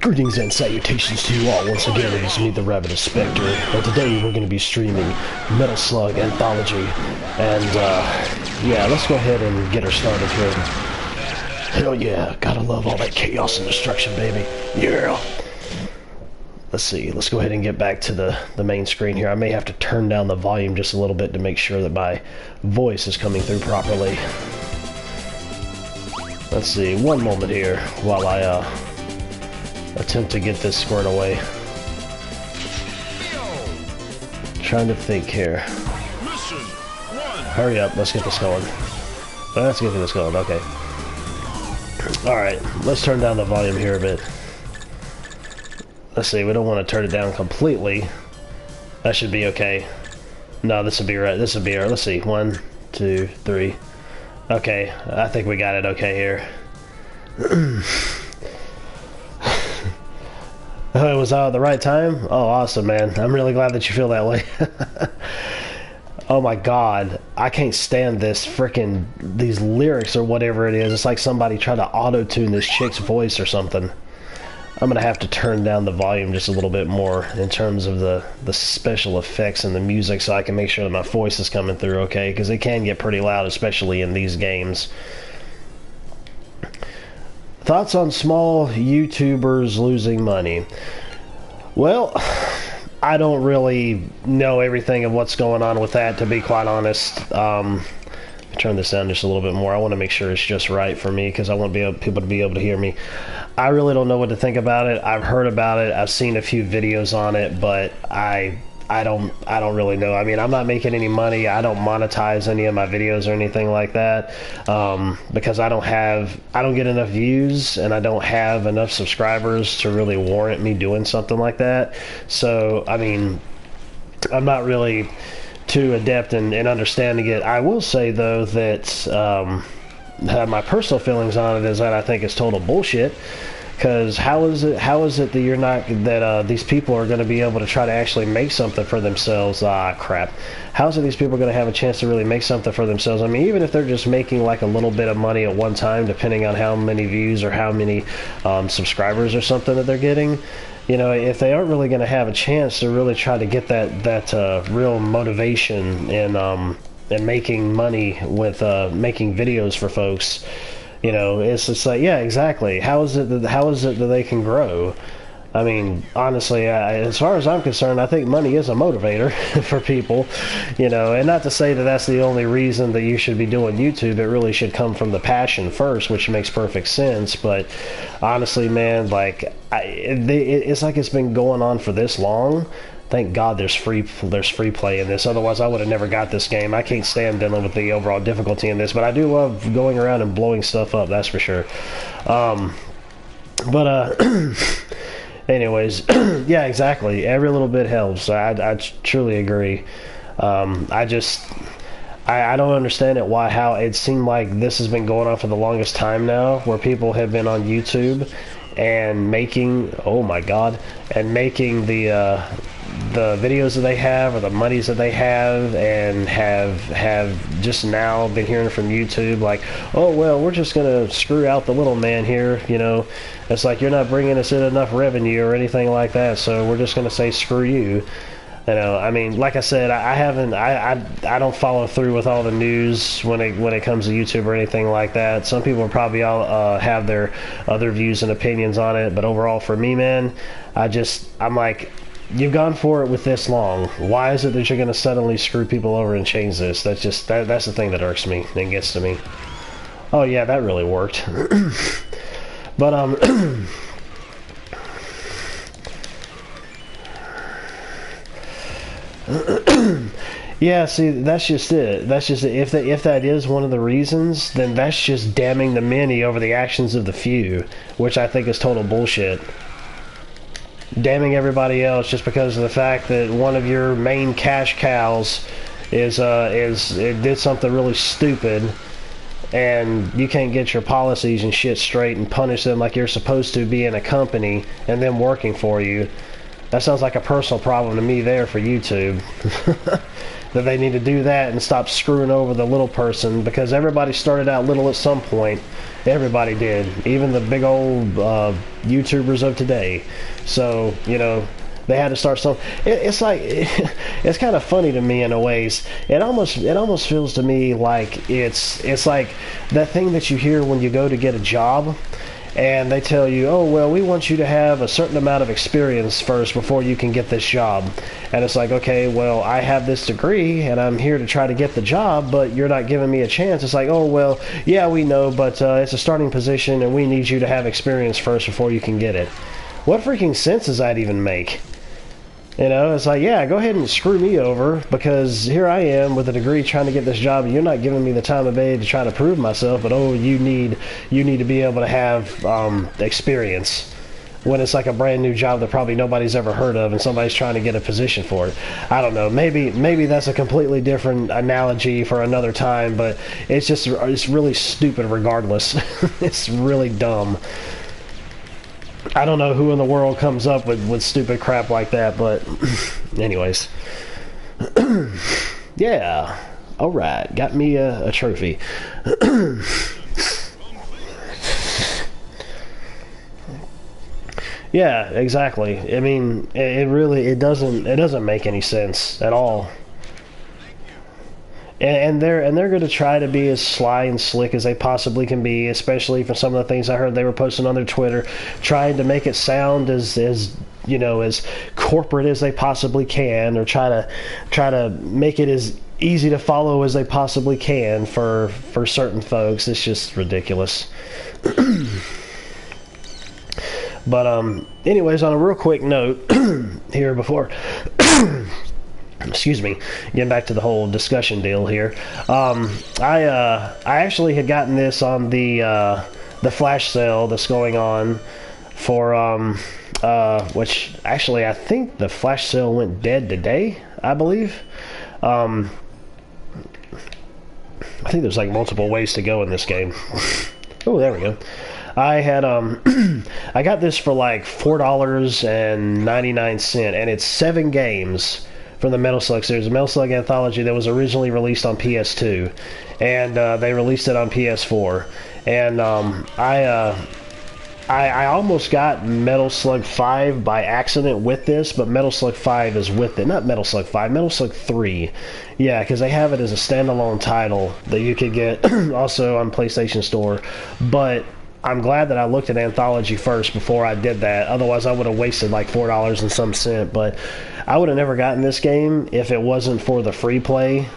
Greetings and salutations to you all. Once again, it is me, the Ravenous Spectre, and today we're going to be streaming Metal Slug Anthology. And, yeah, let's go ahead and get her started here. Hell yeah, gotta love all that chaos and destruction, baby. Yeah! Let's see, let's go ahead and get back to the main screen here. I may have to turn down the volume just a little bit to make sure that my voice is coming through properly. Let's see, one moment here while I, attempt to get this squared away. Trying to think here. Hurry up, let's get this going. Let's get this going, okay. Alright, let's turn down the volume here a bit. Let's see, we don't want to turn it down completely. That should be okay. No, this would be right, this would be right. Let's see, 1, 2, 3. Okay, I think we got it okay here. Oh, it was at the right time? Oh, awesome, man. I'm really glad that you feel that way. Oh my god. I can't stand this frickin' these lyrics or whatever it is. It's like somebody tried to auto-tune this chick's voice or something. I'm gonna have to turn down the volume just a little bit more in terms of the special effects and the music so I can make sure that my voice is coming through okay, because it can get pretty loud, especially in these games. Thoughts on small YouTubers losing money? Well, I don't really know everything of what's going on with that, to be quite honest. Turn this down just a little bit more. I want to make sure it's just right for me because I want people to be able to hear me. I really don't know what to think about it. I've heard about it. I've seen a few videos on it, but I don't really know. I mean, I'm not making any money. I don't monetize any of my videos or anything like that because I don't get enough views and I don't have enough subscribers to really warrant me doing something like that. So, I mean, I'm not really too adept in understanding it. I will say though that my personal feelings on it is that I think it's total bullshit. Because how is it that you're not these people are going to be able to try to actually make something for themselves? Crap. How is it these people are going to have a chance to really make something for themselves? I mean, even if they're just making like a little bit of money at one time, depending on how many views or how many subscribers or something that they're getting, you know, if they aren't really going to have a chance to really try to get that real motivation in making money with making videos for folks. You know, it's just like, yeah, exactly. How is it that they can grow? I mean, honestly, as far as I'm concerned, I think money is a motivator for people, you know, and not to say that that's the only reason that you should be doing YouTube. It really should come from the passion first, which makes perfect sense. But honestly, man, like, it's like it's been going on for this long. Thank God there's free play in this. Otherwise, I would have never got this game. I can't stand dealing with the overall difficulty in this, but I do love going around and blowing stuff up. That's for sure. Anyways, yeah, exactly. Every little bit helps. I truly agree. I don't understand it. How it seemed like this has been going on for the longest time now, where people have been on YouTube and making, oh my God, and making the videos that they have or the monies that they have, and have just now been hearing from YouTube like, oh well, we're just gonna screw out the little man here, you know. It's like, you're not bringing us in enough revenue or anything like that, so we're just gonna say screw you. You know, I mean, like I said, I don't follow through with all the news when it comes to YouTube or anything like that. Some people probably all have their other views and opinions on it, but overall for me, man, I'm like, you've gone for it with this long. Why is it that you're going to suddenly screw people over and change this? That's just that's the thing that irks me and gets to me. Oh yeah, that really worked. But yeah, see, that's just it. That's just it. If that is one of the reasons, then that's just damning the many over the actions of the few, which I think is total bullshit. Damning everybody else just because of the fact that one of your main cash cows it did something really stupid, and you can't get your policies and shit straight and punish them like you're supposed to be in a company and them working for you. That sounds like a personal problem to me there for YouTube. that they need to do that and stop screwing over the little person, because everybody started out little at some point. Everybody did, even the big old YouTubers of today. So, you know, they had to start something. It's like it's kind of funny to me in a ways. It almost feels to me like it's like that thing that you hear when you go to get a job, and they tell you, oh, well, we want you to have a certain amount of experience first before you can get this job. And it's like, okay, well, I have this degree and I'm here to try to get the job, but you're not giving me a chance. It's like, oh, well, yeah, we know, but it's a starting position and we need you to have experience first before you can get it. What freaking sense does that even make? You know, it's like, yeah, go ahead and screw me over, because here I am with a degree trying to get this job, and you're not giving me the time of day to try to prove myself, but oh, you need to be able to have experience, when it's like a brand new job that probably nobody's ever heard of and somebody's trying to get a position for it. I don't know, maybe that's a completely different analogy for another time, but it's really stupid regardless. It's really dumb. I don't know who in the world comes up with stupid crap like that, but anyways. Yeah. Alright, got me a trophy. Yeah, exactly. I mean, it doesn't make any sense at all. And they're going to try to be as sly and slick as they possibly can be, especially for some of the things I heard they were posting on their Twitter, trying to make it sound as you know, as corporate as they possibly can, or try to make it as easy to follow as they possibly can for certain folks. It's just ridiculous. But anyways, on a real quick note here before excuse me, getting back to the whole discussion deal here. I actually had gotten this on the flash sale that's going on for which actually I think the flash sale went dead today, I believe. I think there's like multiple ways to go in this game. Oh, there we go. I had I got this for like $4.99, and it's 7 games from the Metal Slug series. The Metal Slug Anthology that was originally released on PS2, and they released it on PS4. And I almost got Metal Slug 5 by accident with this, but Metal Slug 5 is with it. Not Metal Slug 5, Metal Slug 3. Yeah, because they have it as a standalone title that you could get also on PlayStation Store. But I'm glad that I looked at Anthology first before I did that. Otherwise, I would have wasted like $4 and some cent. But I would have never gotten this game if it wasn't for the free play,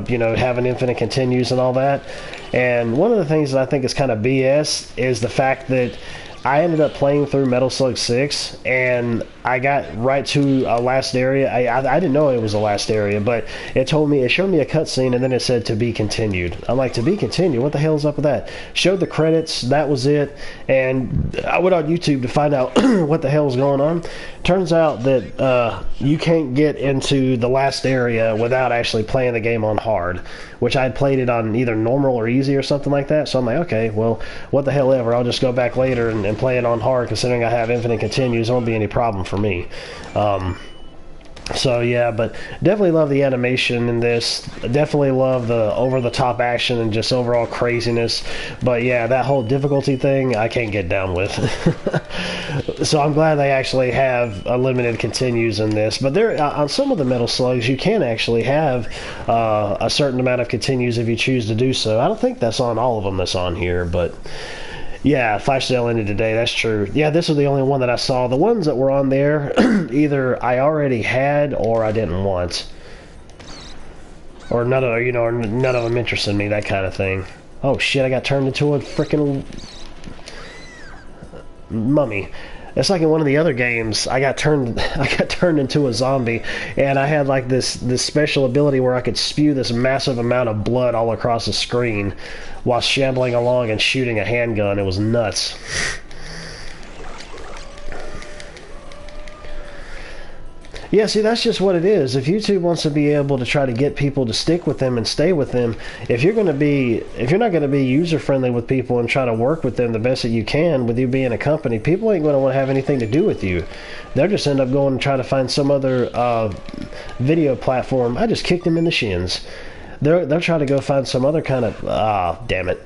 you know, having infinite continues and all that. And one of the things that I think is kind of BS is the fact that I ended up playing through Metal Slug 6, and I got right to a last area. I didn't know it was a last area, but it showed me a cutscene, and then it said to be continued. I'm like, to be continued? What the hell is up with that? Showed the credits, that was it, and I went on YouTube to find out what the hell was going on. Turns out that you can't get into the last area without actually playing the game on hard, which I had played it on either normal or easy or something like that. So I'm like, okay, well, what the hell ever. I'll just go back later and play it on hard, considering I have infinite continues. There won't be any problem for me. So yeah, but definitely love the animation in this. Definitely love the over-the-top action and just overall craziness. But yeah, that whole difficulty thing, I can't get down with. So I'm glad they actually have unlimited continues in this. But there, on some of the Metal Slugs, you can actually have a certain amount of continues if you choose to do so. I don't think that's on all of them that's on here, but yeah, flash sale ended today. That's true. Yeah, this was the only one that I saw. The ones that were on there, either I already had or I didn't want, or none of them interested me. That kind of thing. Oh shit! I got turned into a freaking mummy. It's like in one of the other games, I got turned into a zombie, and I had like this special ability where I could spew this massive amount of blood all across the screen while shambling along and shooting a handgun. It was nuts. Yeah, see, that's just what it is. If YouTube wants to be able to try to get people to stick with them and stay with them, if you're not going to be user friendly with people and try to work with them the best that you can, with you being a company, people ain't going to want to have anything to do with you. They'll just end up going and try to find some other video platform. I just kicked them in the shins. They'll try to go find some other kind of damn it,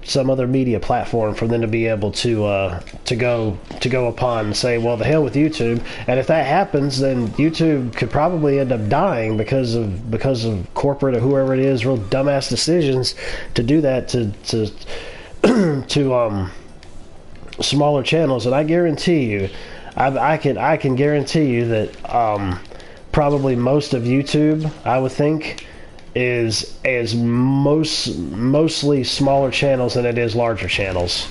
some other media platform for them to be able to go upon and say, well, the hell with YouTube. And if that happens, then YouTube could probably end up dying because of corporate or whoever it is, real dumbass decisions to do that to smaller channels. And I guarantee you, I can guarantee you that probably most of YouTube, I would think, is mostly smaller channels than it is larger channels.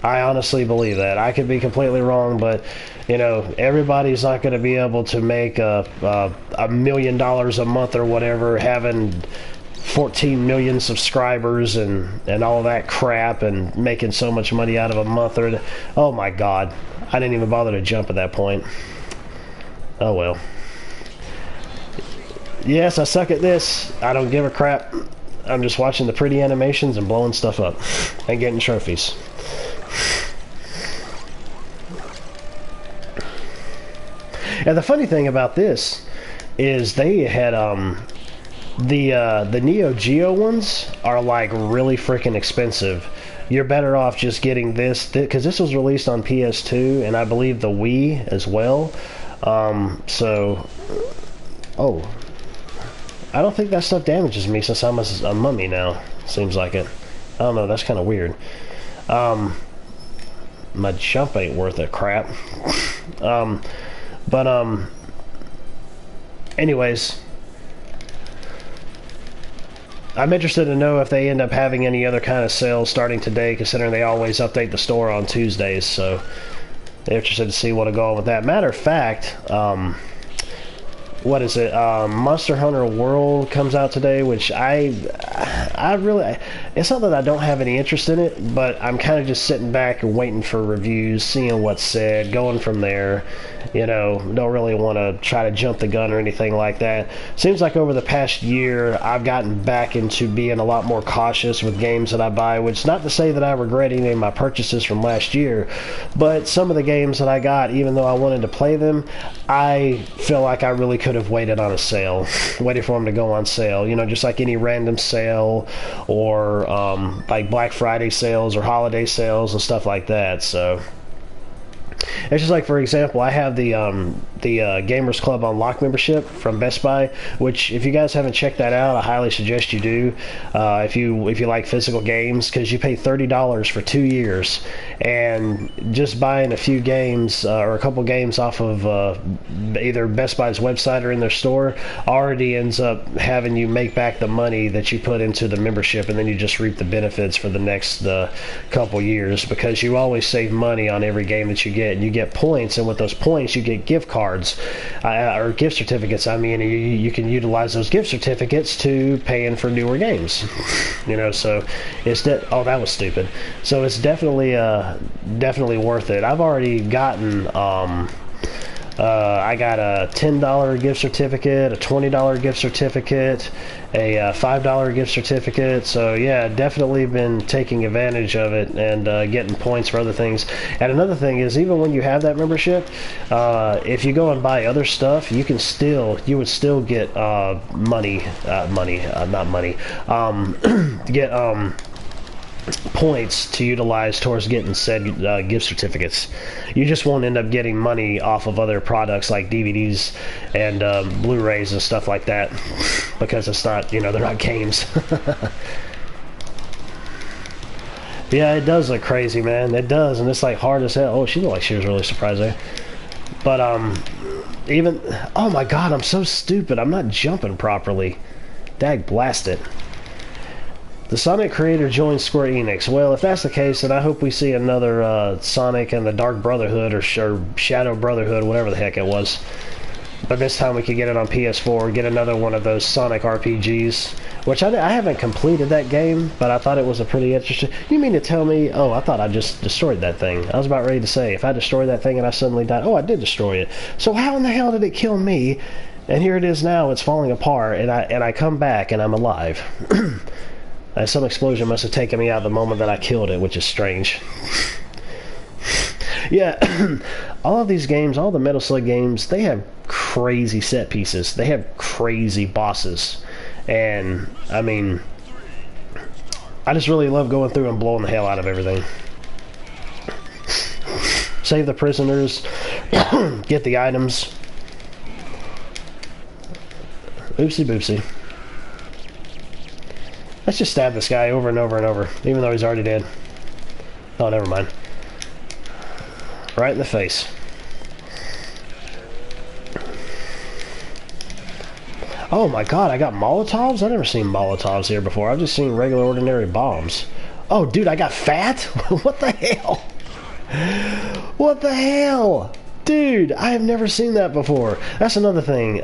I honestly believe that. I could be completely wrong, but you know, everybody's not going to be able to make $1 million a month or whatever, having 14 million subscribers and all that crap, and making so much money out of a month. Or oh my god, I didn't even bother to jump at that point. Oh well. Yes, I suck at this. I don't give a crap. I'm just watching the pretty animations and blowing stuff up and getting trophies. And the funny thing about this is they had the Neo Geo ones are like really freaking expensive. You're better off just getting this, because this was released on PS2 and I believe the Wii as well. Oh. I don't think that stuff damages me since I'm a mummy now. Seems like it. I don't know, that's kind of weird. My jump ain't worth a crap. Anyways, I'm interested to know if they end up having any other kind of sales starting today, considering they always update the store on Tuesdays, so interested to see what'll go on with that. Matter of fact, what is it? Monster Hunter World comes out today, which I really, it's not that I don't have any interest in it, but I'm kind of just sitting back and waiting for reviews, seeing what's said, going from there. You know, don't really want to try to jump the gun or anything like that. Seems like over the past year, I've gotten back into being a lot more cautious with games that I buy, which is not to say that I regret any of my purchases from last year, but some of the games that I got, even though I wanted to play them, I feel like I really could have waited on a sale, waited for them to go on sale, you know, just like any random sale or like Black Friday sales or holiday sales and stuff like that. So it's just like, for example, I have the Gamers Club Unlocked membership from Best Buy, which if you guys haven't checked that out, I highly suggest you do. If you like physical games, because you pay $30 for 2 years, and just buying a few games or a couple games off of either Best Buy's website or in their store already ends up having you make back the money that you put into the membership, and then you just reap the benefits for the next couple years, because you always save money on every game that you get. And you get points, and with those points you get gift cards or gift certificates. I mean, you can utilize those gift certificates to paying for newer games, you know. So it's oh, that was stupid. So it's definitely worth it. I've already gotten I got a $10 gift certificate, a $20 gift certificate, a $5 gift certificate. So yeah, definitely been taking advantage of it and getting points for other things. And another thing is, even when you have that membership, if you go and buy other stuff, you would still get points to utilize towards getting said gift certificates. You just won't end up getting money off of other products like DVDs and Blu-rays and stuff like that, because it's not, you know, they're not games. Yeah, it does look crazy, man. It does, and it's like hard as hell. Oh, she looked like she was really surprised there. But even, oh my god, I'm so stupid. I'm not jumping properly. Dag blast it. The Sonic creator joins Square Enix. Well, if that's the case, then I hope we see another Sonic and the Dark Brotherhood or Shadow Brotherhood, whatever the heck it was. But this time we could get it on PS4, get another one of those Sonic RPGs, which I haven't completed that game, but I thought it was a pretty interesting... You mean to tell me... Oh, I thought I just destroyed that thing. I was about ready to say, if I destroyed that thing and I suddenly died... Oh, I did destroy it. So how in the hell did it kill me? And here it is now, it's falling apart, and I come back and I'm alive. Some explosion must have taken me out the moment that I killed it, which is strange. Yeah, all of these games, all the Metal Slug games, they have crazy set pieces. They have crazy bosses. And, I mean, I just really love going through and blowing the hell out of everything. Save the prisoners, get the items. Oopsie boopsie. Let's just stab this guy over and over and over, even though he's already dead. Oh, never mind. Right in the face. Oh my god, I got Molotovs? I've never seen Molotovs here before. I've just seen regular ordinary bombs. Oh, dude, I got fat? What the hell? What the hell? Dude, I have never seen that before. That's another thing.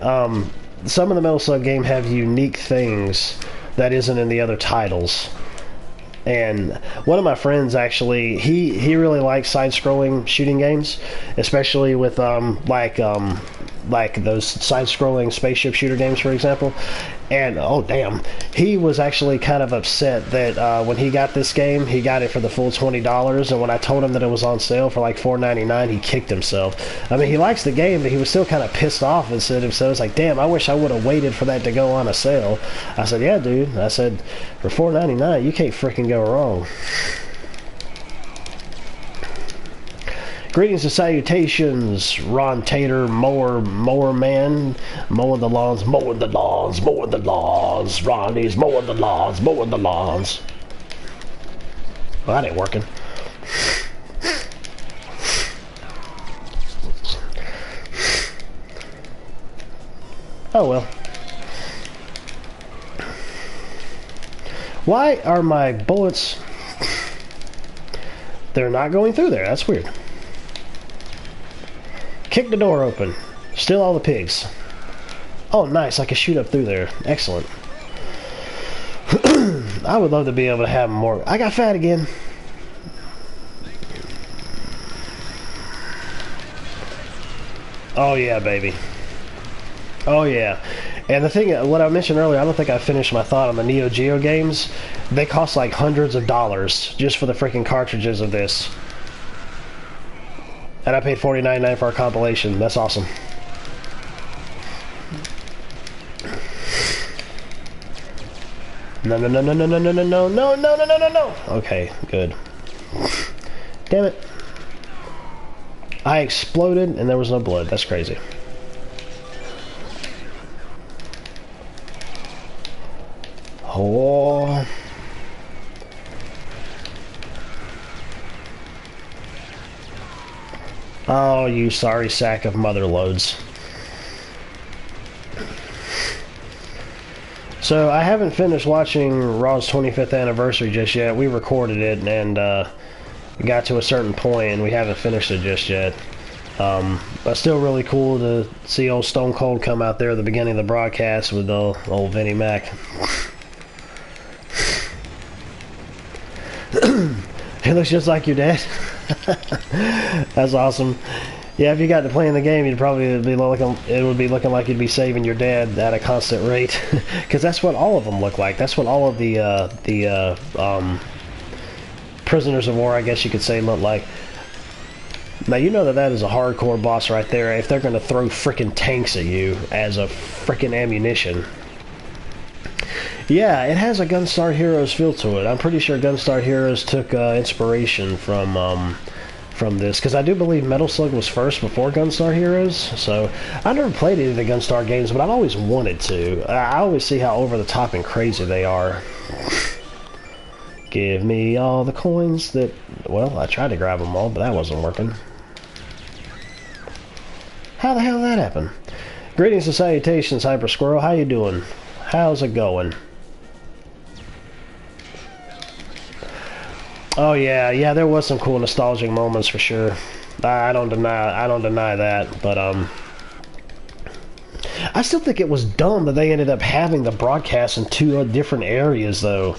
Some of the Metal Slug game have unique things that isn't in the other titles. And one of my friends actually, he really likes side-scrolling shooting games, especially with like those side-scrolling spaceship shooter games, for example. And oh damn, he was actually kind of upset that when he got this game, he got it for the full $20, and when I told him that it was on sale for like $4.99, he kicked himself. I mean, he likes the game, but he was still kind of pissed off and said himself, "It's like, damn, I wish I would have waited for that to go on a sale." I said, "Yeah, dude." I said, "For $4.99, you can't freaking go wrong." Greetings and salutations, Ron Tater, mower man, mowing the lawns, mowing the lawns, mowing the lawns. Ronnie's mowing the lawns, mowing the lawns. Well, that ain't working. Oh well. Why are my bullets... They're not going through there, that's weird. Kick the door open. Steal all the pigs. Oh, nice. I can shoot up through there. Excellent. I would love to be able to have more. I got fat again. Oh, yeah, baby. Oh, yeah. And the thing, what I mentioned earlier, I don't think I finished my thought on the Neo Geo games. They cost like hundreds of dollars just for the freaking cartridges of this. And I paid $49.99 for our compilation. That's awesome. No, no, no, no, no, no, no, no, no, no, no, no, no, no, no. Okay, good. Damn it. I exploded and there was no blood. That's crazy. Oh. Oh, you sorry sack of mother loads. So, I haven't finished watching Raw's 25th anniversary just yet. We recorded it and got to a certain point and we haven't finished it just yet. But still really cool to see old Stone Cold come out there at the beginning of the broadcast with old Vinnie Mac. It looks just like your dad. That's awesome. Yeah, if you got to play in the game, you'd probably be looking. It would be looking like you'd be saving your dad at a constant rate, because that's what all of them look like. That's what all of the prisoners of war, I guess you could say, look like. Now you know that that is a hardcore boss right there. If they're going to throw frickin' tanks at you as a frickin' ammunition. Yeah, it has a Gunstar Heroes feel to it. I'm pretty sure Gunstar Heroes took inspiration from this, because I do believe Metal Slug was first before Gunstar Heroes. So I never played any of the Gunstar games, but I've always wanted to. I always see how over the top and crazy they are. Give me all the coins that... Well, I tried to grab them all, but that wasn't working. How the hell did that happen? Greetings and salutations, Hyper Squirrel. How you doing? How's it going? Oh yeah, there was some cool nostalgic moments for sure. I don't deny that, but I still think it was dumb that they ended up having the broadcast in two different areas, though.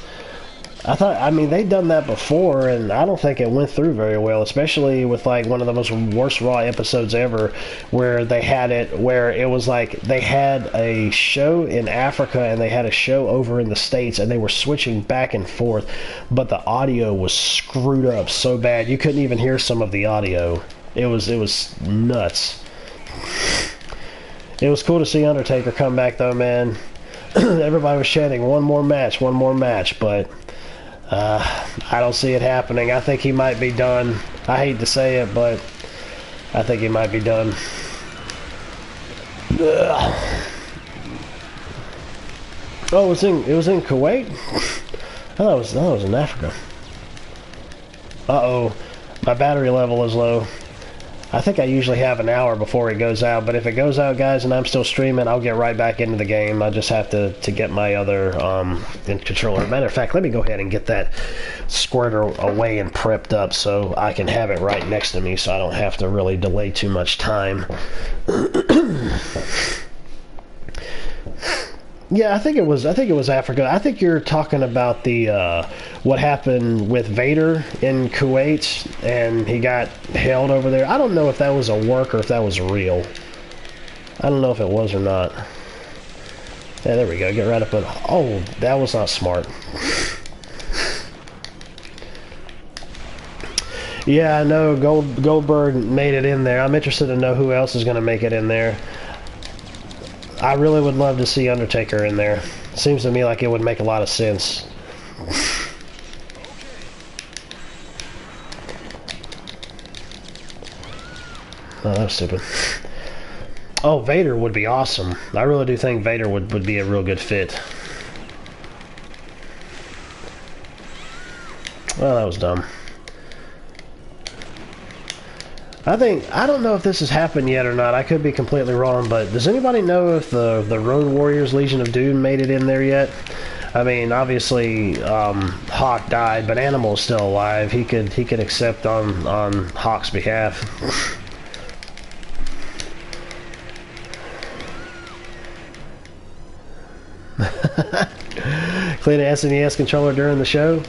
I mean, they'd done that before, and I don't think it went through very well, especially with, like, one of the most worst Raw episodes ever, where they had it, where it was like, they had a show in Africa, and they had a show over in the States, and they were switching back and forth, but the audio was screwed up so bad, you couldn't even hear some of the audio. It was nuts. It was cool to see Undertaker come back, though, man. Everybody was chanting, one more match, but... I don't see it happening. I think he might be done. I hate to say it, but I think he might be done. Oh, it was in Kuwait? I thought it was in Africa. Uh-oh. My battery level is low. I think I usually have an hour before it goes out, but if it goes out, guys, and I'm still streaming, I'll get right back into the game. I just have to get my other controller. Matter of fact, let me go ahead and get that squirter away and prepped up so I can have it right next to me so I don't have to really delay too much time. Yeah, I think it was Africa. I think you're talking about the what happened with Vader in Kuwait, and he got held over there. I don't know if that was a work or if that was real. I don't know if it was or not. Yeah, there we go. Get right up on. Oh, that was not smart. Yeah, I know Goldberg made it in there. I'm interested to know who else is going to make it in there. I really would love to see Undertaker in there. Seems to me like it would make a lot of sense. Oh, that was stupid. Oh, Vader would be awesome. I really do think Vader would be a real good fit. Well, that was dumb. I don't know if this has happened yet or not. I could be completely wrong, but does anybody know if the Road Warriors Legion of Doom made it in there yet? I mean, obviously, Hawk died, but Animal's still alive. He could accept on Hawk's behalf. Clean an SNES controller during the show.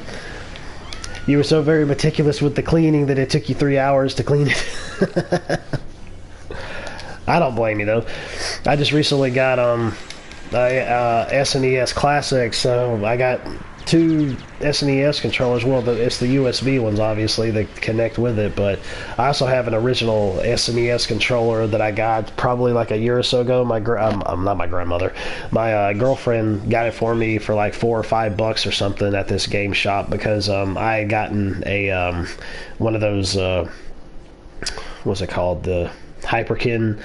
You were so very meticulous with the cleaning that it took you 3 hours to clean it. I don't blame you, though. I just recently got SNES Classic, so I got 2 SNES controllers. Well, it's the USB ones, obviously, that connect with it, but I also have an original SNES controller that I got probably like a year or so ago. Not my grandmother. My girlfriend got it for me for like $4 or $5 or something at this game shop because I had gotten a one of those what's it called, the Hyperkin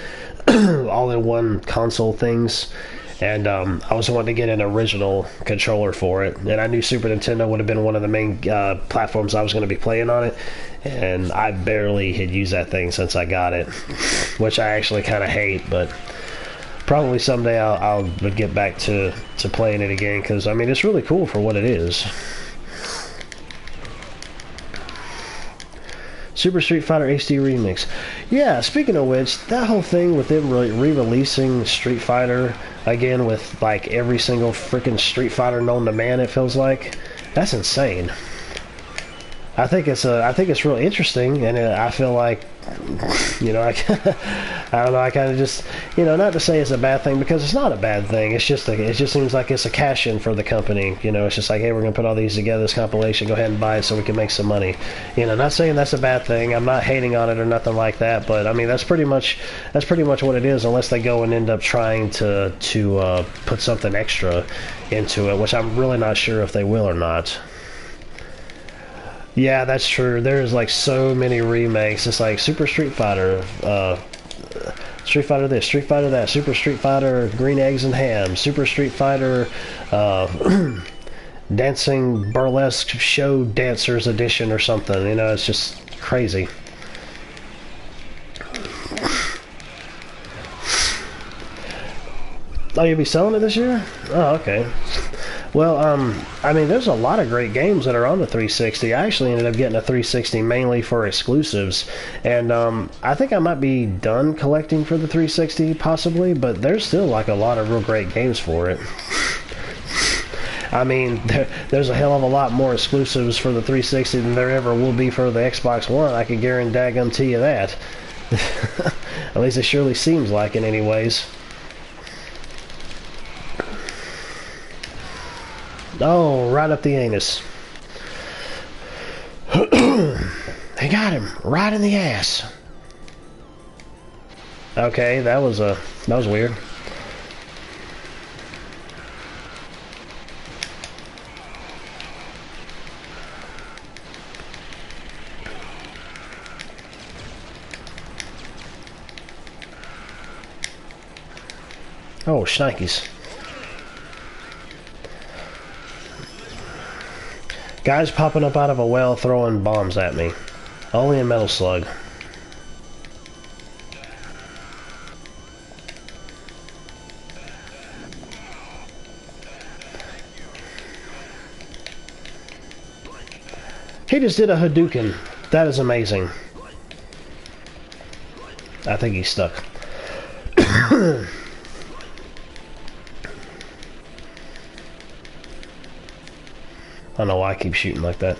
all-in-one console things. And I was wanting to get an original controller for it. And I knew Super Nintendo would have been one of the main platforms I was going to be playing on it. And I barely had used that thing since I got it, which I actually kind of hate. But probably someday I'll get back to playing it again because, I mean, it's really cool for what it is. Super Street Fighter HD Remix. Yeah, speaking of which, that whole thing with them re-releasing Street Fighter again with like every single freaking Street Fighter known to man, it feels like, that's insane. I think it's really interesting, and I feel like, you know, I don't know, I kind of just, you know, not to say it's a bad thing because it's not a bad thing. It's just it just seems like it's a cash in for the company. You know, it's just like, hey, we're gonna put all these together, this compilation, go ahead and buy it so we can make some money. You know, not saying that's a bad thing. I'm not hating on it or nothing like that, but I mean that's pretty much what it is, unless they go and end up trying to put something extra into it, which I'm really not sure if they will or not. Yeah, that's true. There's like so many remakes. It's like Super Street Fighter, Street Fighter this, Street Fighter that, Super Street Fighter Green Eggs and Ham, Super Street Fighter Dancing Burlesque Show Dancers Edition or something. You know, it's just crazy. Oh, you'll be selling it this year? Oh, okay. Well, I mean, there's a lot of great games that are on the 360. I actually ended up getting a 360 mainly for exclusives, and I think I might be done collecting for the 360 possibly, but there's still like a lot of real great games for it. I mean, there's a hell of a lot more exclusives for the 360 than there ever will be for the Xbox One. I can guarantee you that. At least it surely seems like it anyways. Oh, right up the anus. They got him right in the ass. Okay, that was weird. Oh, shnikes. Guys popping up out of a well throwing bombs at me. Only in Metal Slug. He just did a Hadouken. That is amazing. I think he's stuck. I don't know why I keep shooting like that.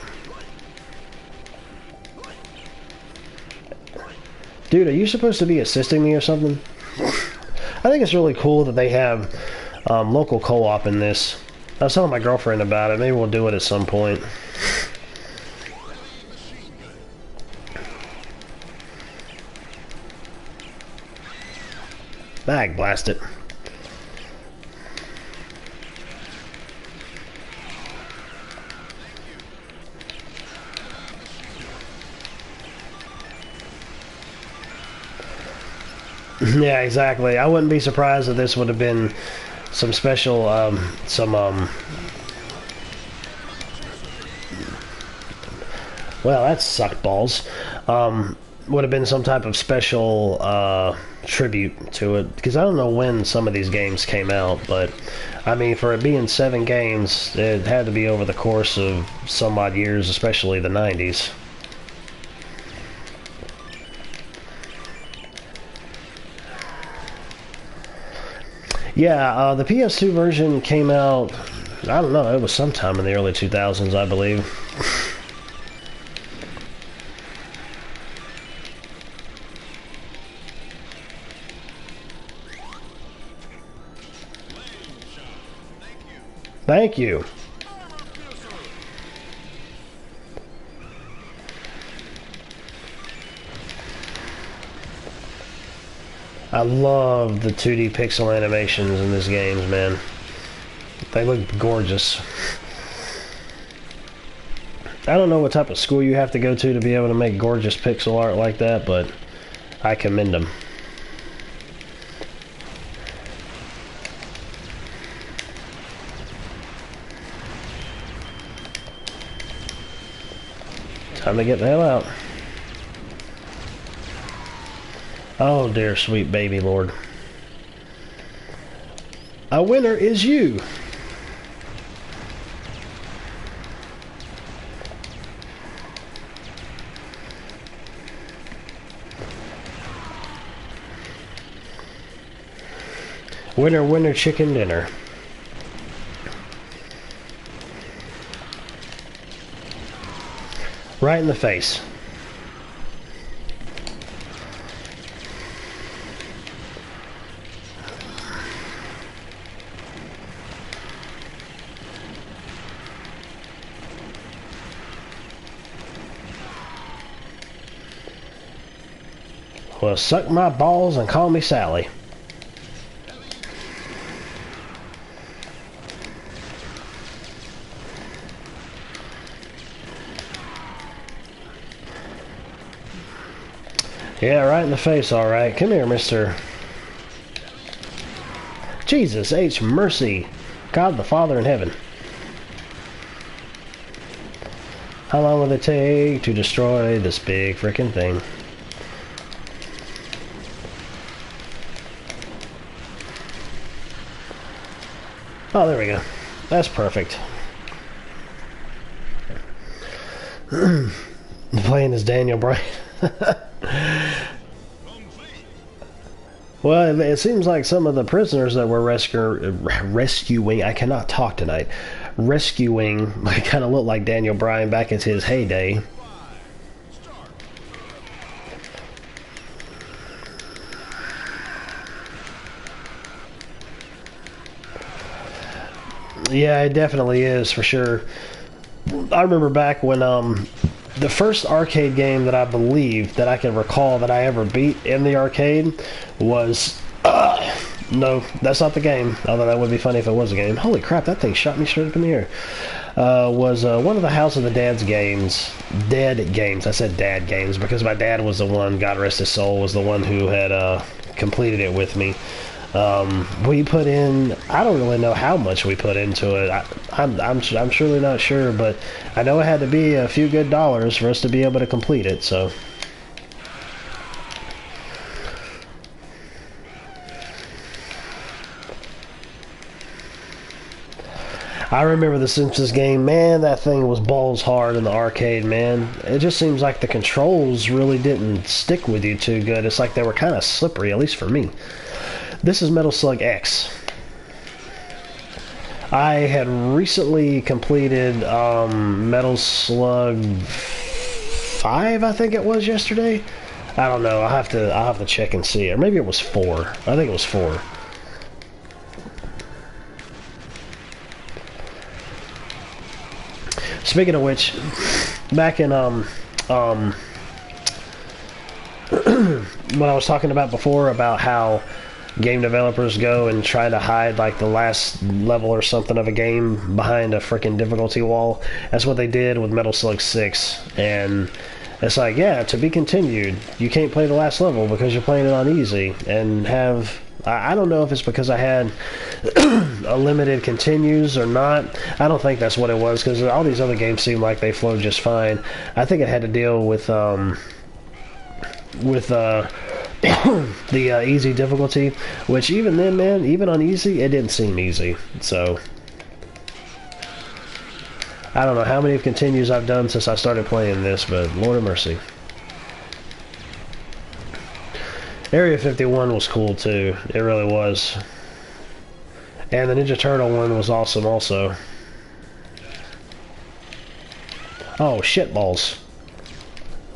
Dude, are you supposed to be assisting me or something? I think it's really cool that they have local co-op in this. I was telling my girlfriend about it. Maybe we'll do it at some point. Bag blast it. Yeah, exactly. I wouldn't be surprised if this would have been some special, well, that sucked balls. Would have been some type of special tribute to it, because I don't know when some of these games came out, but I mean, for it being 7 games, it had to be over the course of some odd years, especially the 90s. Yeah, the PS2 version came out, I don't know, it was sometime in the early 2000s, I believe. Thank you. I love the 2D pixel animations in this game, man. They look gorgeous. I don't know what type of school you have to go to be able to make gorgeous pixel art like that, but I commend them. Time to get the hell out. Oh, dear sweet baby Lord. A winner is you. Winner, winner, chicken dinner. Right in the face. Well, suck my balls and call me Sally. Yeah, right in the face, alright. Come here, mister. Jesus H. Mercy. God the Father in heaven. How long will it take to destroy this big frickin' thing? Oh, there we go. That's perfect. Playing as Daniel Bryan. Well, it seems like some of the prisoners that we're rescuing, I cannot talk tonight, rescuing, kind of look like Daniel Bryan back in his heyday. Yeah, it definitely is, for sure. I remember back when, the first arcade game that I believe that I can recall that I ever beat in the arcade was, no, that's not the game, although that would be funny if it was a game. Holy crap, that thing shot me straight up in the air. Was one of the House of the Dead games. I said dad games because my dad was the one, God rest his soul, was the one who had completed it with me. We put in, I don't really know how much we put into it. I'm surely not sure, but I know it had to be a few good dollars for us to be able to complete it, so. I remember the Simpsons game, man, that thing was balls hard in the arcade, man. It just seems like the controls really didn't stick with you too good. It's like they were kind of slippery, at least for me. This is Metal Slug X. I had recently completed Metal Slug 5, I think it was yesterday. I don't know. I'll have to check and see. Or maybe it was 4. I think it was 4. Speaking of which, back in when I was talking about before about how game developers go and try to hide like the last level or something of a game behind a freaking difficulty wall. That's what they did with Metal Slug 6, and it's like, yeah, to be continued. You can't play the last level because you're playing it on easy, and have, I don't know if it's because I had a limited continues or not. I don't think that's what it was, because all these other games seem like they flowed just fine. I think it had to deal with the easy difficulty, which even then, man, even on easy, it didn't seem easy. So I don't know how many continues I've done since I started playing this, but Lord have mercy. Area 51 was cool too. It really was. And the Ninja Turtle one was awesome also. Oh, shitballs.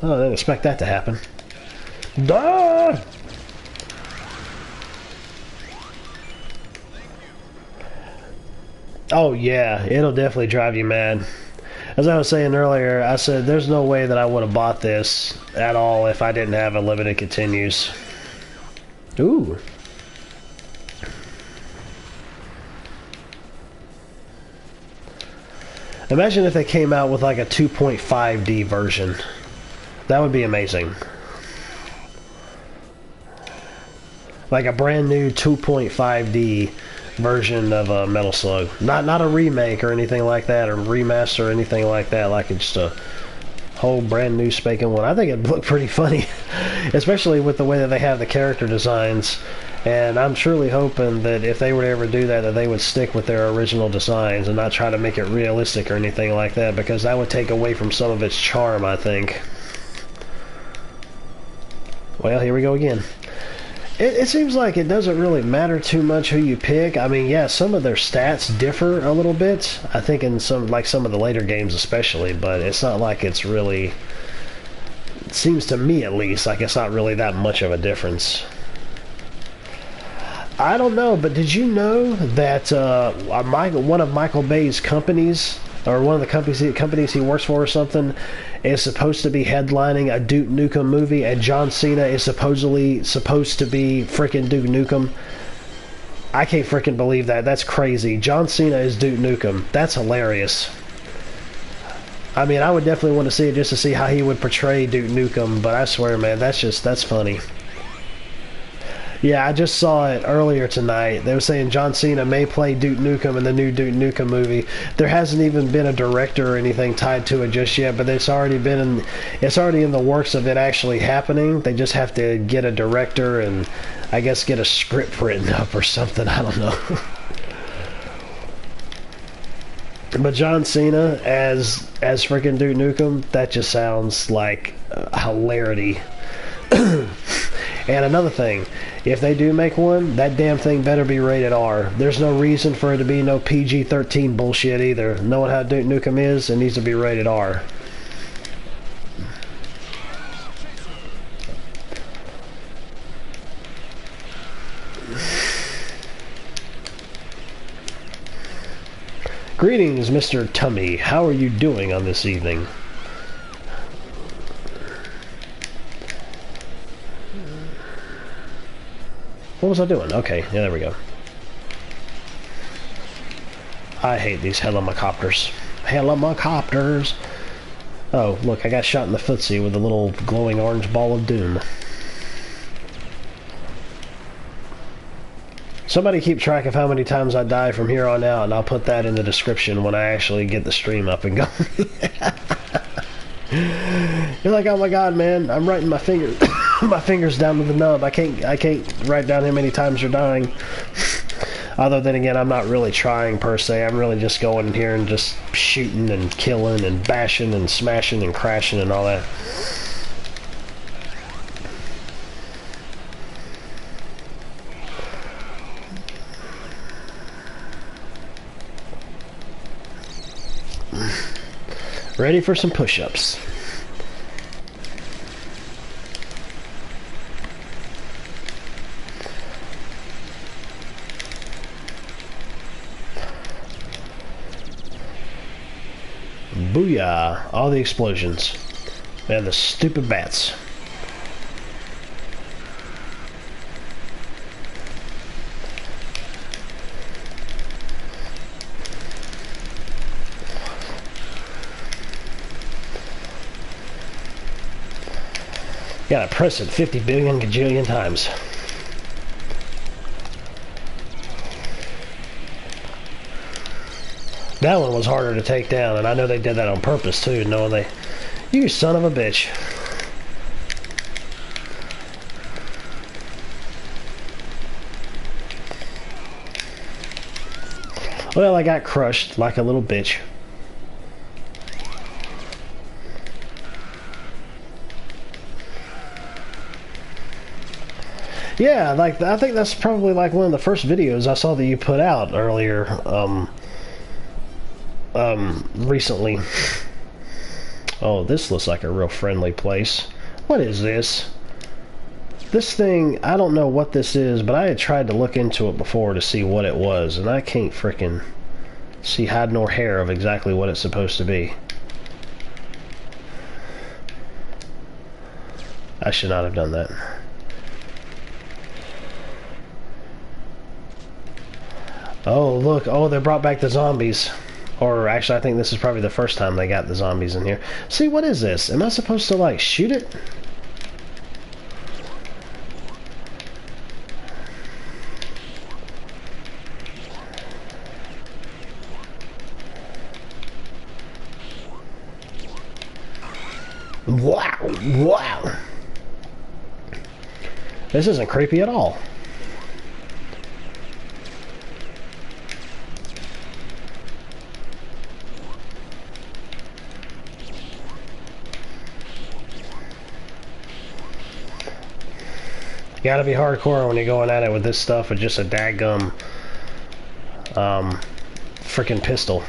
Oh, I didn't expect that to happen. Duh! Oh yeah, it'll definitely drive you mad. As I was saying earlier, I said there's no way that I would have bought this at all if I didn't have a limited continues. Ooh. Imagine if they came out with like a 2.5D version. That would be amazing. Like a brand new 2.5D version of Metal Slug. Not a remake or anything like that, or remaster or anything like that. Like it's just a whole brand new spanking one. I think it'd look pretty funny, especially with the way that they have the character designs. And I'm truly hoping that if they were to ever do that, that they would stick with their original designs and not try to make it realistic or anything like that, because that would take away from some of its charm, I think. Well, here we go again. It seems like it doesn't really matter too much who you pick. I mean, yeah, some of their stats differ a little bit, I think, in some of the later games especially, but it's not like it's really, it seems to me at least, like it's not really that much of a difference. I don't know, but did you know that one of Michael Bay's companies, or one of the companies he works for or something, is supposed to be headlining a Duke Nukem movie, and John Cena is supposedly supposed to be frickin' Duke Nukem? I can't frickin' believe that. That's crazy. John Cena is Duke Nukem. That's hilarious. I mean, I would definitely want to see it just to see how he would portray Duke Nukem, but I swear, man, that's funny. Yeah, I just saw it earlier tonight. They were saying John Cena may play Duke Nukem in the new Duke Nukem movie. There hasn't even been a director or anything tied to it just yet, but it's already in the works of it actually happening. They just have to get a director and I guess get a script written up or something. I don't know. But John Cena as freaking Duke Nukem, that just sounds like hilarity. And another thing, if they do make one, that damn thing better be rated R. There's no reason for it to be no PG-13 bullshit either. Knowing how Duke Nukem is, it needs to be rated R. Greetings, Mr. Tummy. How are you doing on this evening? What was I doing? Okay, yeah, there we go. I hate these helicopters. Helicopters! Oh, look, I got shot in the footsie with a little glowing orange ball of doom. Somebody keep track of how many times I die from here on out, and I'll put that in the description when I actually get the stream up and going. You're like, oh my god, man, I'm writing my fingers my fingers down to the nub. I can't write down how many times you're dying. Other than, again, I'm not really trying per se. I'm really just going in here and just shooting and killing and bashing and smashing and crashing and all that. Ready for some push-ups. Booyah! All the explosions. Man, the stupid bats. Gotta press it 50 billion gajillion times. That one was harder to take down, and I know they did that on purpose too, knowing they... You son of a bitch. Well, I got crushed like a little bitch. Yeah, like, I think that's probably like one of the first videos I saw that you put out earlier, recently. Oh, this looks like a real friendly place. What is this? This thing, I don't know what this is, but I had tried to look into it before to see what it was, and I can't frickin' see hide nor hair of exactly what it's supposed to be. I should not have done that. Oh, look. Oh, they brought back the zombies. Or, actually, I think this is probably the first time they got the zombies in here. See, what is this? Am I supposed to, like, shoot it? Wow. Wow. This isn't creepy at all. You gotta be hardcore when you're going at it with this stuff with just a daggum freaking pistol.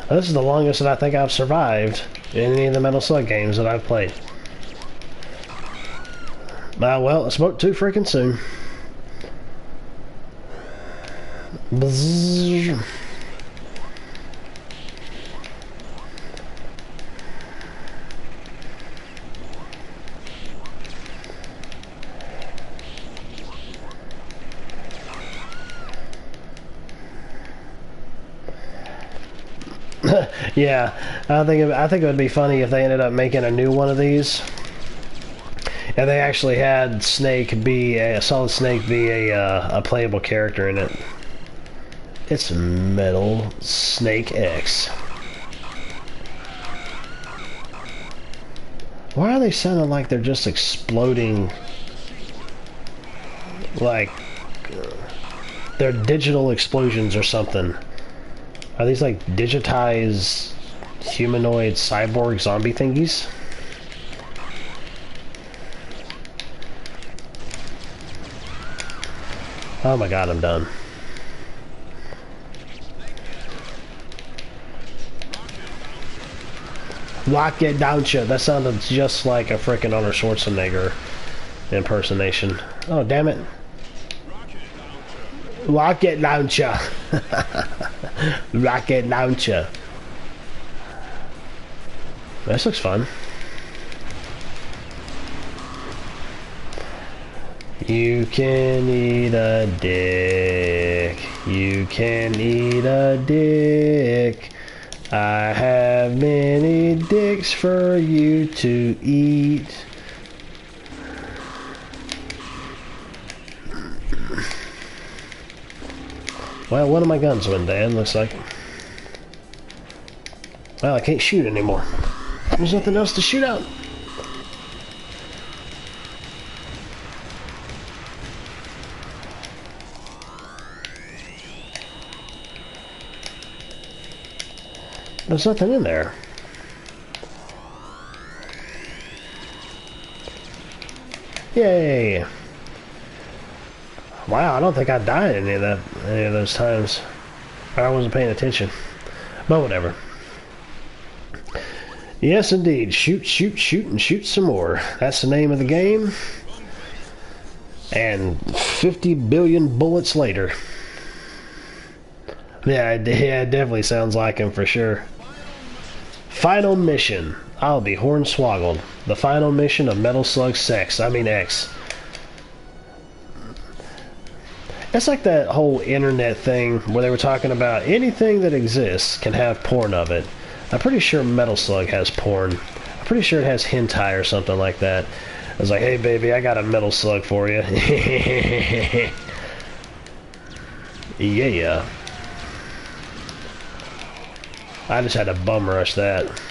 This is the longest that I think I've survived in any of the Metal Slug games that I've played. Well, I smoked too freaking soon. Bzzz. Yeah, I think it would be funny if they ended up making a new one of these. And they actually had Snake be a Solid Snake be a playable character in it. It's Metal Snake X. Why are they sounding like they're just exploding? Like they're digital explosions or something. Are these like digitized humanoid cyborg zombie thingies? Oh my god, I'm done. Lock it down, ya. That sounded just like a frickin' Arnold Schwarzenegger impersonation. Oh, damn it. Rocket launcher. Rocket launcher. This looks fun. You can eat a dick. You can eat a dick. I have many dicks for you to eat. Well, one of my guns went dead, looks like. Well, I can't shoot anymore. There's nothing else to shoot out. There's nothing in there. Yay! Wow, I don't think I died any of those times. I wasn't paying attention. But whatever. Yes, indeed. Shoot, shoot, shoot, and shoot some more. That's the name of the game. And 50 billion bullets later. Yeah, it definitely sounds like him for sure. Final mission. I'll be hornswoggled. The final mission of Metal Slug X. It's like that whole internet thing where they were talking about anything that exists can have porn of it. I'm pretty sure Metal Slug has porn. I'm pretty sure it has hentai or something like that. I was like, hey baby, I got a Metal Slug for you. Yeah. I just had to bum rush that.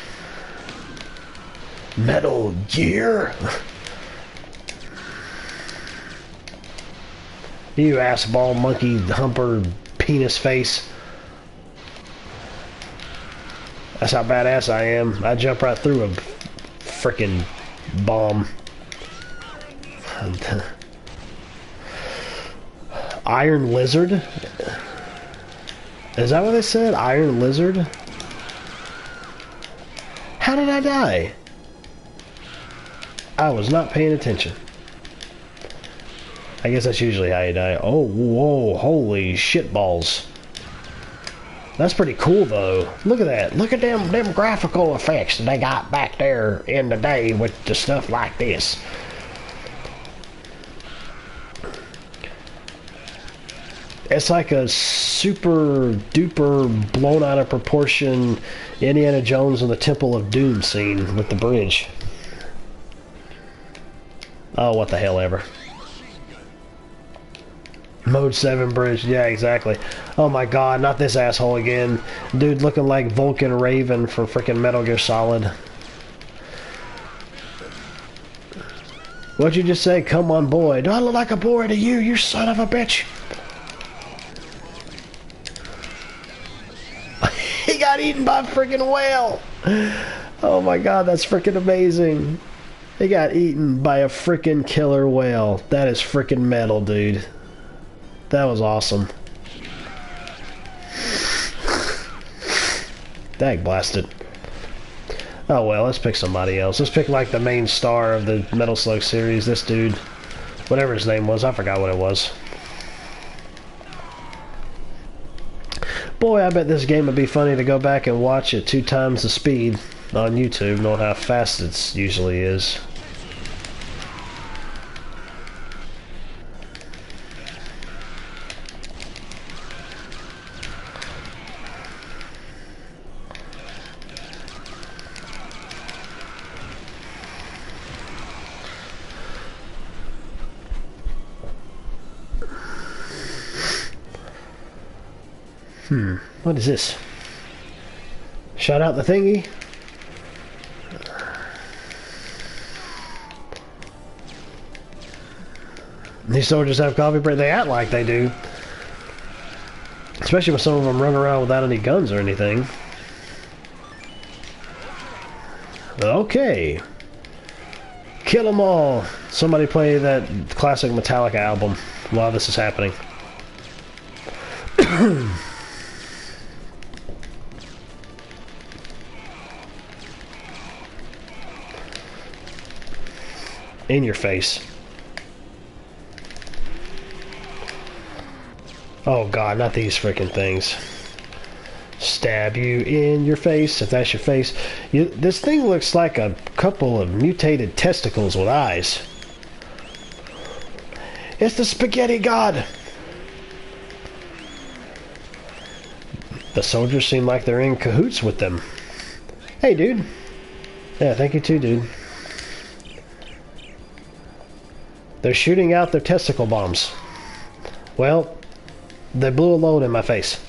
Metal Gear? You ass ball monkey humper penis face. That's how badass I am. I jump right through a frickin' bomb. Iron Lizard? Is that what they said? Iron Lizard? How did I die? I was not paying attention. I guess that's usually how you die. Oh, whoa, holy shitballs. That's pretty cool, though. Look at that. Look at them graphical effects that they got back there in the day with the stuff like this. It's like a super duper blown out of proportion Indiana Jones and the Temple of Doom scene with the bridge. Oh, what the hell ever. Mode 7 bridge, yeah, exactly. Oh my god, not this asshole again. Dude looking like Vulcan Raven from freaking Metal Gear Solid. What'd you just say? Come on, boy. Do I look like a boy to you, you son of a bitch? He got eaten by a freaking whale! Oh my god, that's freaking amazing. He got eaten by a freaking killer whale. That is freaking metal, dude. That was awesome. Dag blasted. Oh well, let's pick somebody else. Let's pick like the main star of the Metal Slug series. This dude. Whatever his name was. I forgot what it was. Boy, I bet this game would be funny to go back and watch at 2 times the speed on YouTube, knowing how fast it usually is. What is this? Shut out the thingy. These soldiers have coffee break. They act like they do. Especially when some of them run around without any guns or anything. Okay. Kill them all. Somebody play that classic Metallica album while this is happening. In your face. Oh god, not these freaking things. Stab you in your face, if that's your face. This thing looks like a couple of mutated testicles with eyes. It's the spaghetti god! The soldiers seem like they're in cahoots with them. Hey, dude. Yeah, thank you too, dude. They're shooting out their testicle bombs. Well, they blew a load in my face.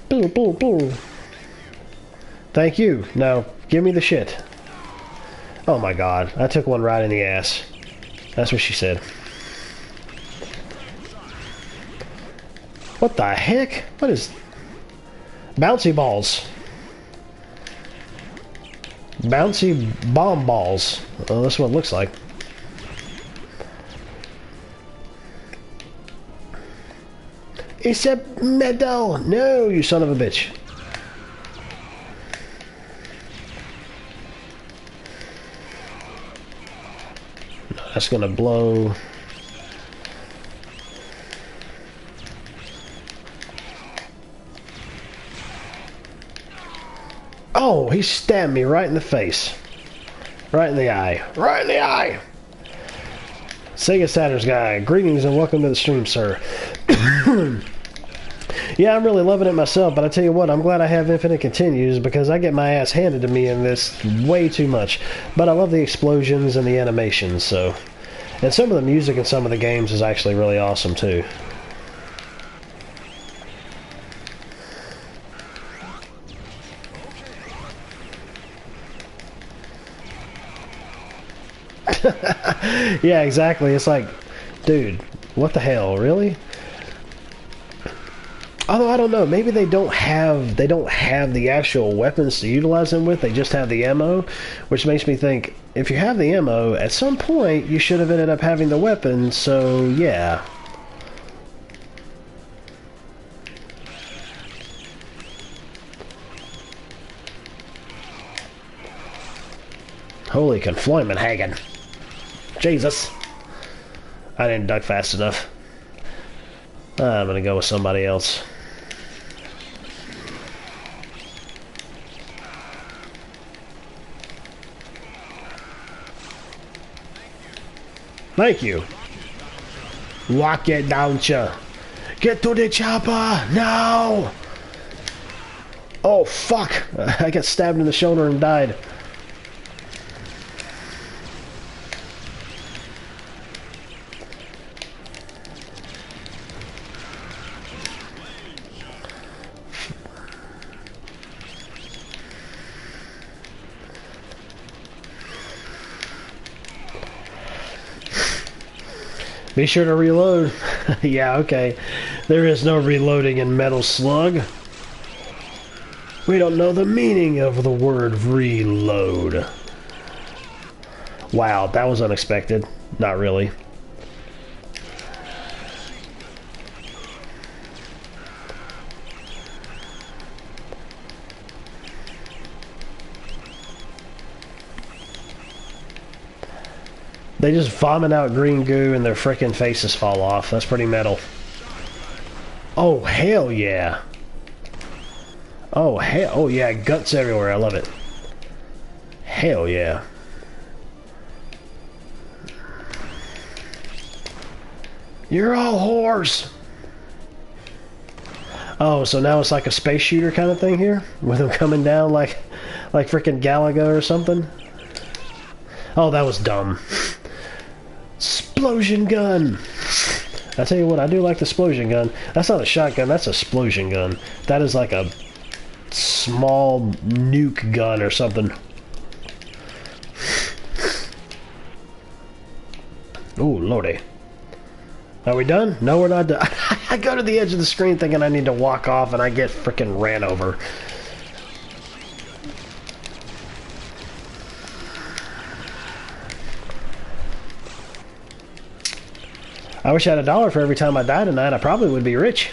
Boo, boo, boo. Thank you. Now, give me the shit. Oh my god. I took one right in the ass. That's what she said. What the heck? What is... Bouncy balls. Bouncy bomb balls. Well, that's what it looks like. It's a medal! No, you son of a bitch. No, that's gonna blow. Oh, he stabbed me right in the face. Right in the eye. Right in the eye! Sega Saturn's guy, greetings and welcome to the stream, sir. Yeah, I'm really loving it myself, but I tell you what, I'm glad I have Infinite Continues because I get my ass handed to me in this way too much. But I love the explosions and the animations, so... And some of the music in some of the games is actually really awesome, too. Yeah, exactly. It's like, dude, what the hell, really? Although I don't know, maybe they don't have the actual weapons to utilize them with. They just have the ammo, which makes me think if you have the ammo, at some point you should have ended up having the weapon. So yeah. Holy Confloymenhagen. Jesus. I didn't duck fast enough. I'm gonna go with somebody else. Thank you. Walk it down, ya. Get to the chopper now. Oh fuck! I got stabbed in the shoulder and died. Be sure to reload. Yeah, okay. There is no reloading in Metal Slug. We don't know the meaning of the word reload. Wow, that was unexpected. Not really. They just vomit out green goo and their frickin' faces fall off. That's pretty metal. Oh, hell yeah. Oh, hell. Oh, yeah. Guts everywhere. I love it. Hell yeah. You're all whores. Oh, so now it's like a space shooter kind of thing here? With them coming down like frickin' Galaga or something? Oh, that was dumb. Explosion gun! I tell you what, I do like the explosion gun. That's not a shotgun, that's a explosion gun. That is like a small nuke gun or something. Ooh, lordy. Are we done? No, we're not done. I go to the edge of the screen thinking I need to walk off and I get frickin' ran over. I wish I had $1 for every time I die tonight. I probably would be rich.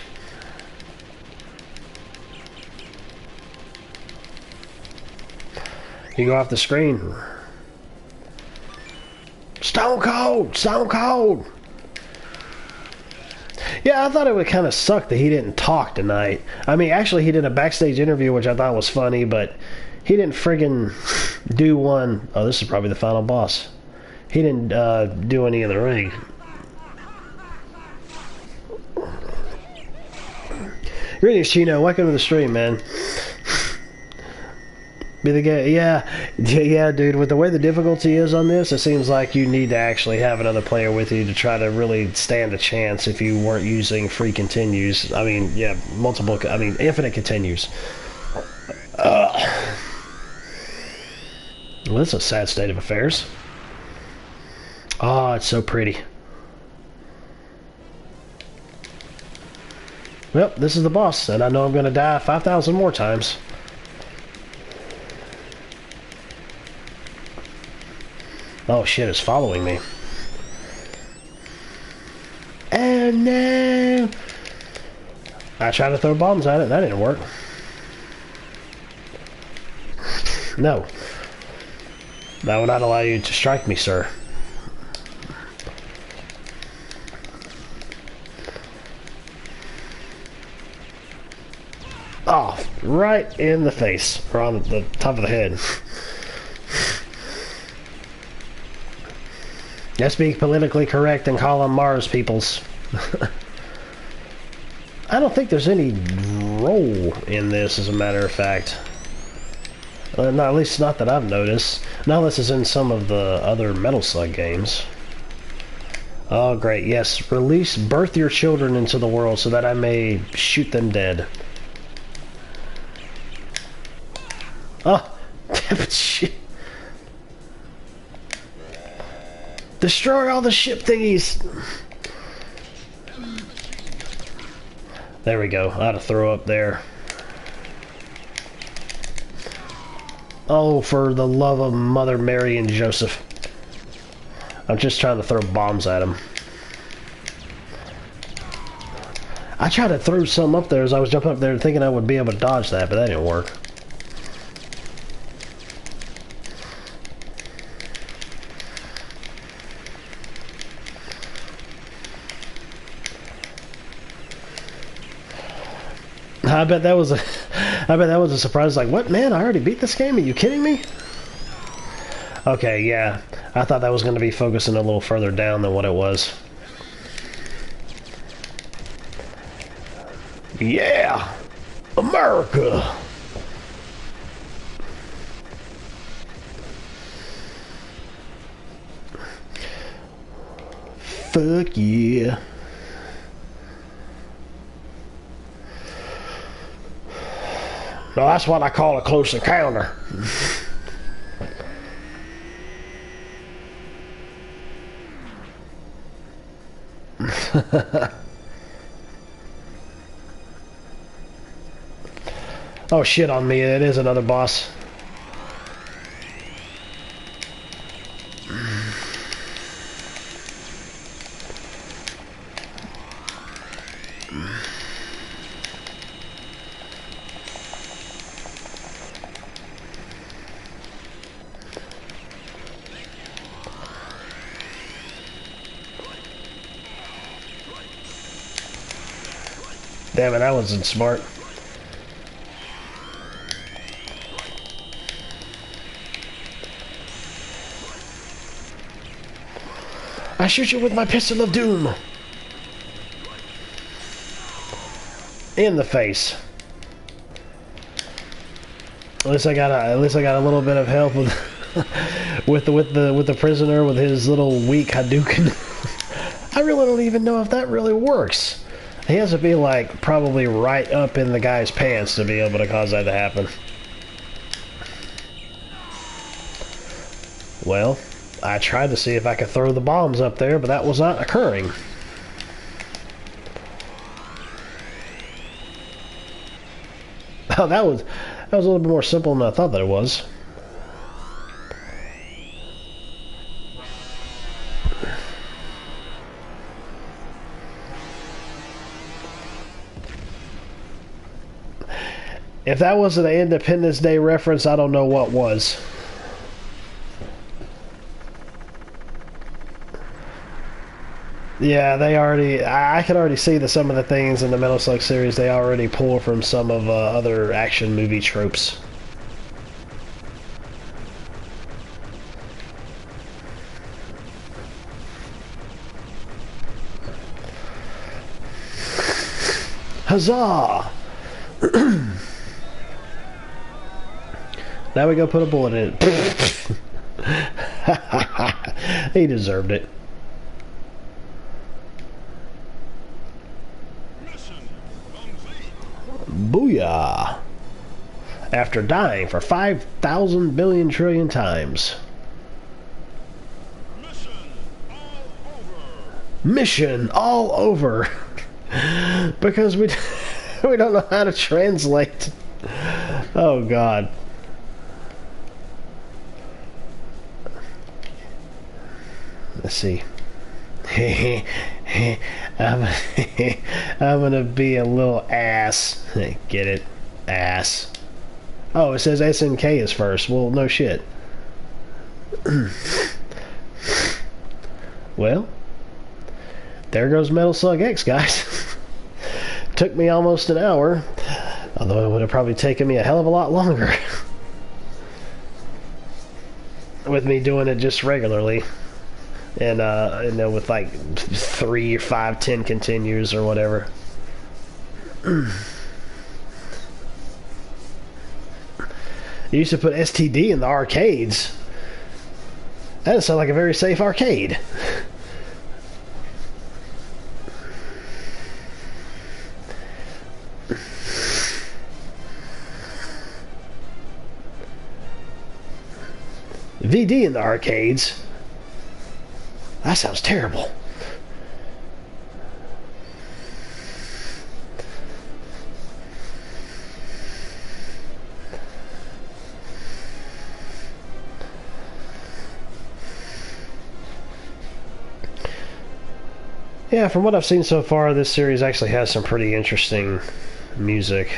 You go off the screen. Stone cold! Stone cold! Yeah, I thought it would kind of suck that he didn't talk tonight. I mean, actually, he did a backstage interview, which I thought was funny, but he didn't friggin' do one. Oh, this is probably the final boss. He didn't do any in the ring. Greetings, Chino. Welcome to the stream, man. Be the guy, yeah, dude. With the way the difficulty is on this, it seems like you need to actually have another player with you to try to really stand a chance if you weren't using free continues. I mean, yeah, infinite continues. Well, this is a sad state of affairs. Oh, it's so pretty. Well, this is the boss, and I know I'm going to die 5,000 more times. Oh shit, it's following me. Oh no! I tried to throw bombs at it, that didn't work. No. That will not allow you to strike me, sir. Oh, right in the face, or on the top of the head. Let's be politically correct and call them Mars peoples. I don't think there's any roll in this, as a matter of fact. Not, at least not that I've noticed. Not unless it's in some of the other Metal Slug games. Oh, great. Yes. Release, birth your children into the world so that I may shoot them dead. Oh, shit. Destroy all the ship thingies! There we go. I ought to throw up there. Oh, for the love of Mother Mary and Joseph. I'm just trying to throw bombs at him. I tried to throw some up there as I was jumping up there thinking I would be able to dodge that, but that didn't work. I bet that was a surprise. Like, what, man? I already beat this game? Are you kidding me? Okay, yeah. I thought that was going to be focusing a little further down than what it was. Yeah! America! Fuck yeah. No, that's what I call a close encounter. Oh shit on me, it is another boss. Damn it, that wasn't smart. I shoot you with my pistol of doom. In the face. At least I got a little bit of help with with the prisoner with his little weak Hadouken. I really don't even know if that really works. He has to be like probably right up in the guy's pants to be able to cause that to happen. Well, I tried to see if I could throw the bombs up there, but that was not occurring. Oh, that was a little bit more simple than I thought that it was. If that wasn't an Independence Day reference, I don't know what was. Yeah, they already... I can already see that some of the things in the Metal Slug series, they already pull from some of other action movie tropes. Huzzah! Now we go put a bullet in it. He deserved it. Booyah! After dying for 5,000 billion trillion times. Mission all over. Because we don't know how to translate. Oh God. Let's see. I'm gonna be a little ass. Get it? Ass. Oh, it says SNK is first. Well, no shit. Well, there goes Metal Slug X, guys. Took me almost an hour, although it would have probably taken me a hell of a lot longer with me doing it just regularly. And you know, with like 3, 5, 10 continues or whatever. You used to put STD in the arcades. That doesn't sound like a very safe arcade. VD in the arcades? That sounds terrible. Yeah, from what I've seen so far, this series actually has some pretty interesting music.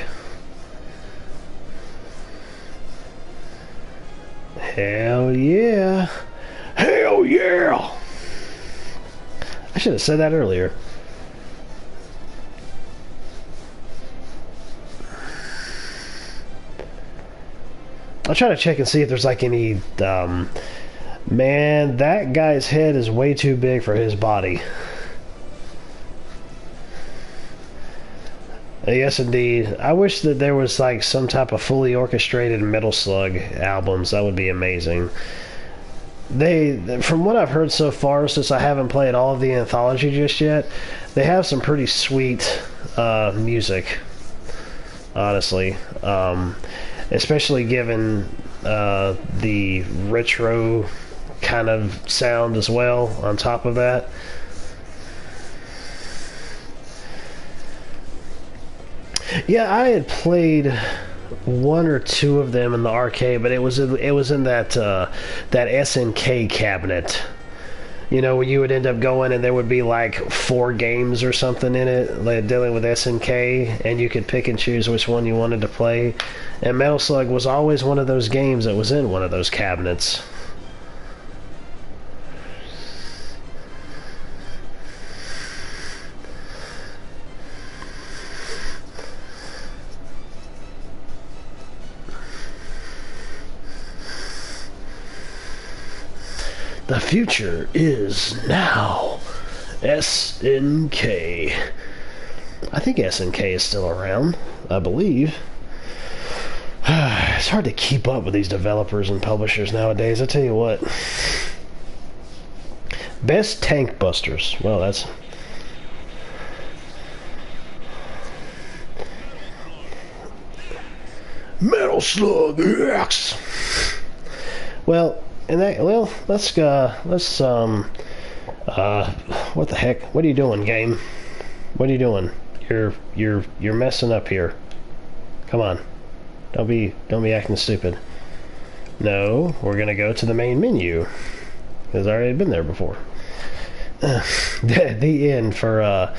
Hell yeah. Hell yeah. I should have said that earlier. I'll try to check and see if there's like any... man, that guy's head is way too big for his body. Yes, indeed. I wish that there was like some type of fully orchestrated Metal Slug albums. That would be amazing. From what I've heard so far, since I haven't played all of the anthology just yet, they have some pretty sweet music, honestly. Especially given the retro kind of sound as well on top of that. Yeah, I had played 1 or 2 of them in the arcade, but it was in that that SNK cabinet. You know, where you would end up going and there would be like 4 games or something in it, like dealing with SNK, and you could pick and choose which one you wanted to play. And Metal Slug was always one of those games that was in one of those cabinets. The future is now. SNK. I think SNK is still around, I believe. It's hard to keep up with these developers and publishers nowadays, I tell you what. Best Tank Busters. Well, Metal Slug X. Well, what the heck? What are you doing, game? What are you doing? You're messing up here. Come on. Don't be acting stupid. No, we're gonna go to the main menu. Because I already been there before. The end for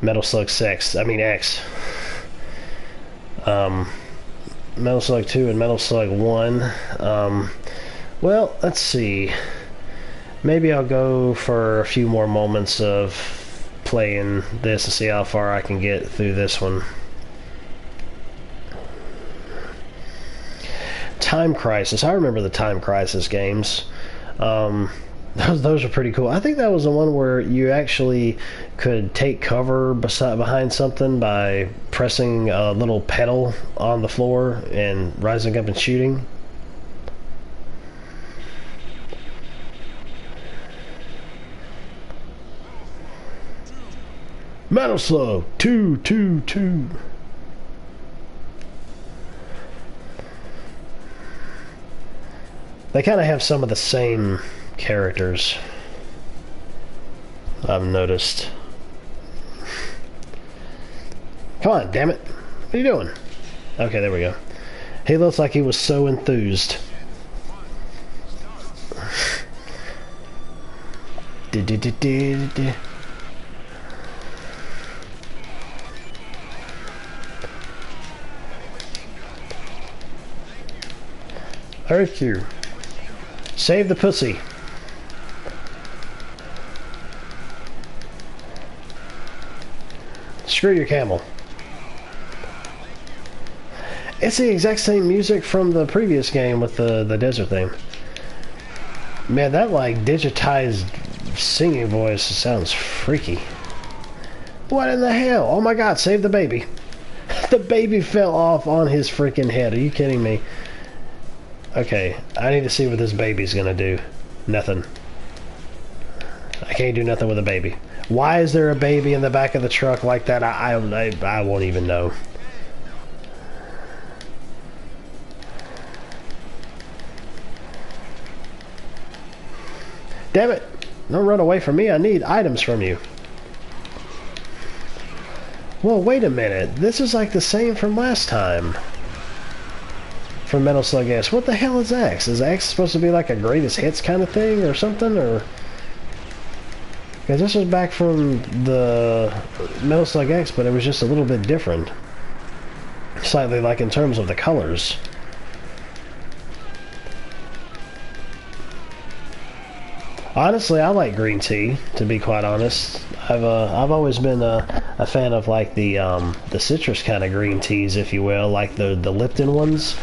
Metal Slug X. Metal Slug 2 and Metal Slug 1. Well, let's see. Maybe I'll go for a few more moments of playing this to see how far I can get through this one. Time Crisis. I remember the Time Crisis games. Those are pretty cool. I think that was the one where you actually could take cover behind something by pressing a little pedal on the floor and rising up and shooting. Metal Slug 222. They kind of have some of the same characters, I've noticed. Come on, damn it. What are you doing? Okay, there we go. He looks like he was so enthused. Thank you. Save the pussy. Screw your camel. It's the exact same music from the previous game with the desert thing. Man, that like digitized singing voice sounds freaky. What in the hell? Oh my god, save the baby. The baby fell off on his freaking head. Are you kidding me? Okay, I need to see what this baby's gonna do. Nothing. I can't do nothing with a baby. Why is there a baby in the back of the truck like that? I won't even know. Damn it! Don't run away from me. I need items from you. Well, wait a minute. This is like the same from last time. From Metal Slug X. What the hell is X? Is X supposed to be like a greatest hits kind of thing or something? Or because this was back from the Metal Slug X, but it was just a little bit different. Slightly like in terms of the colors. Honestly, I like green tea, to be quite honest. I've always been a fan of like the citrus kind of green teas, if you will, like the Lipton ones.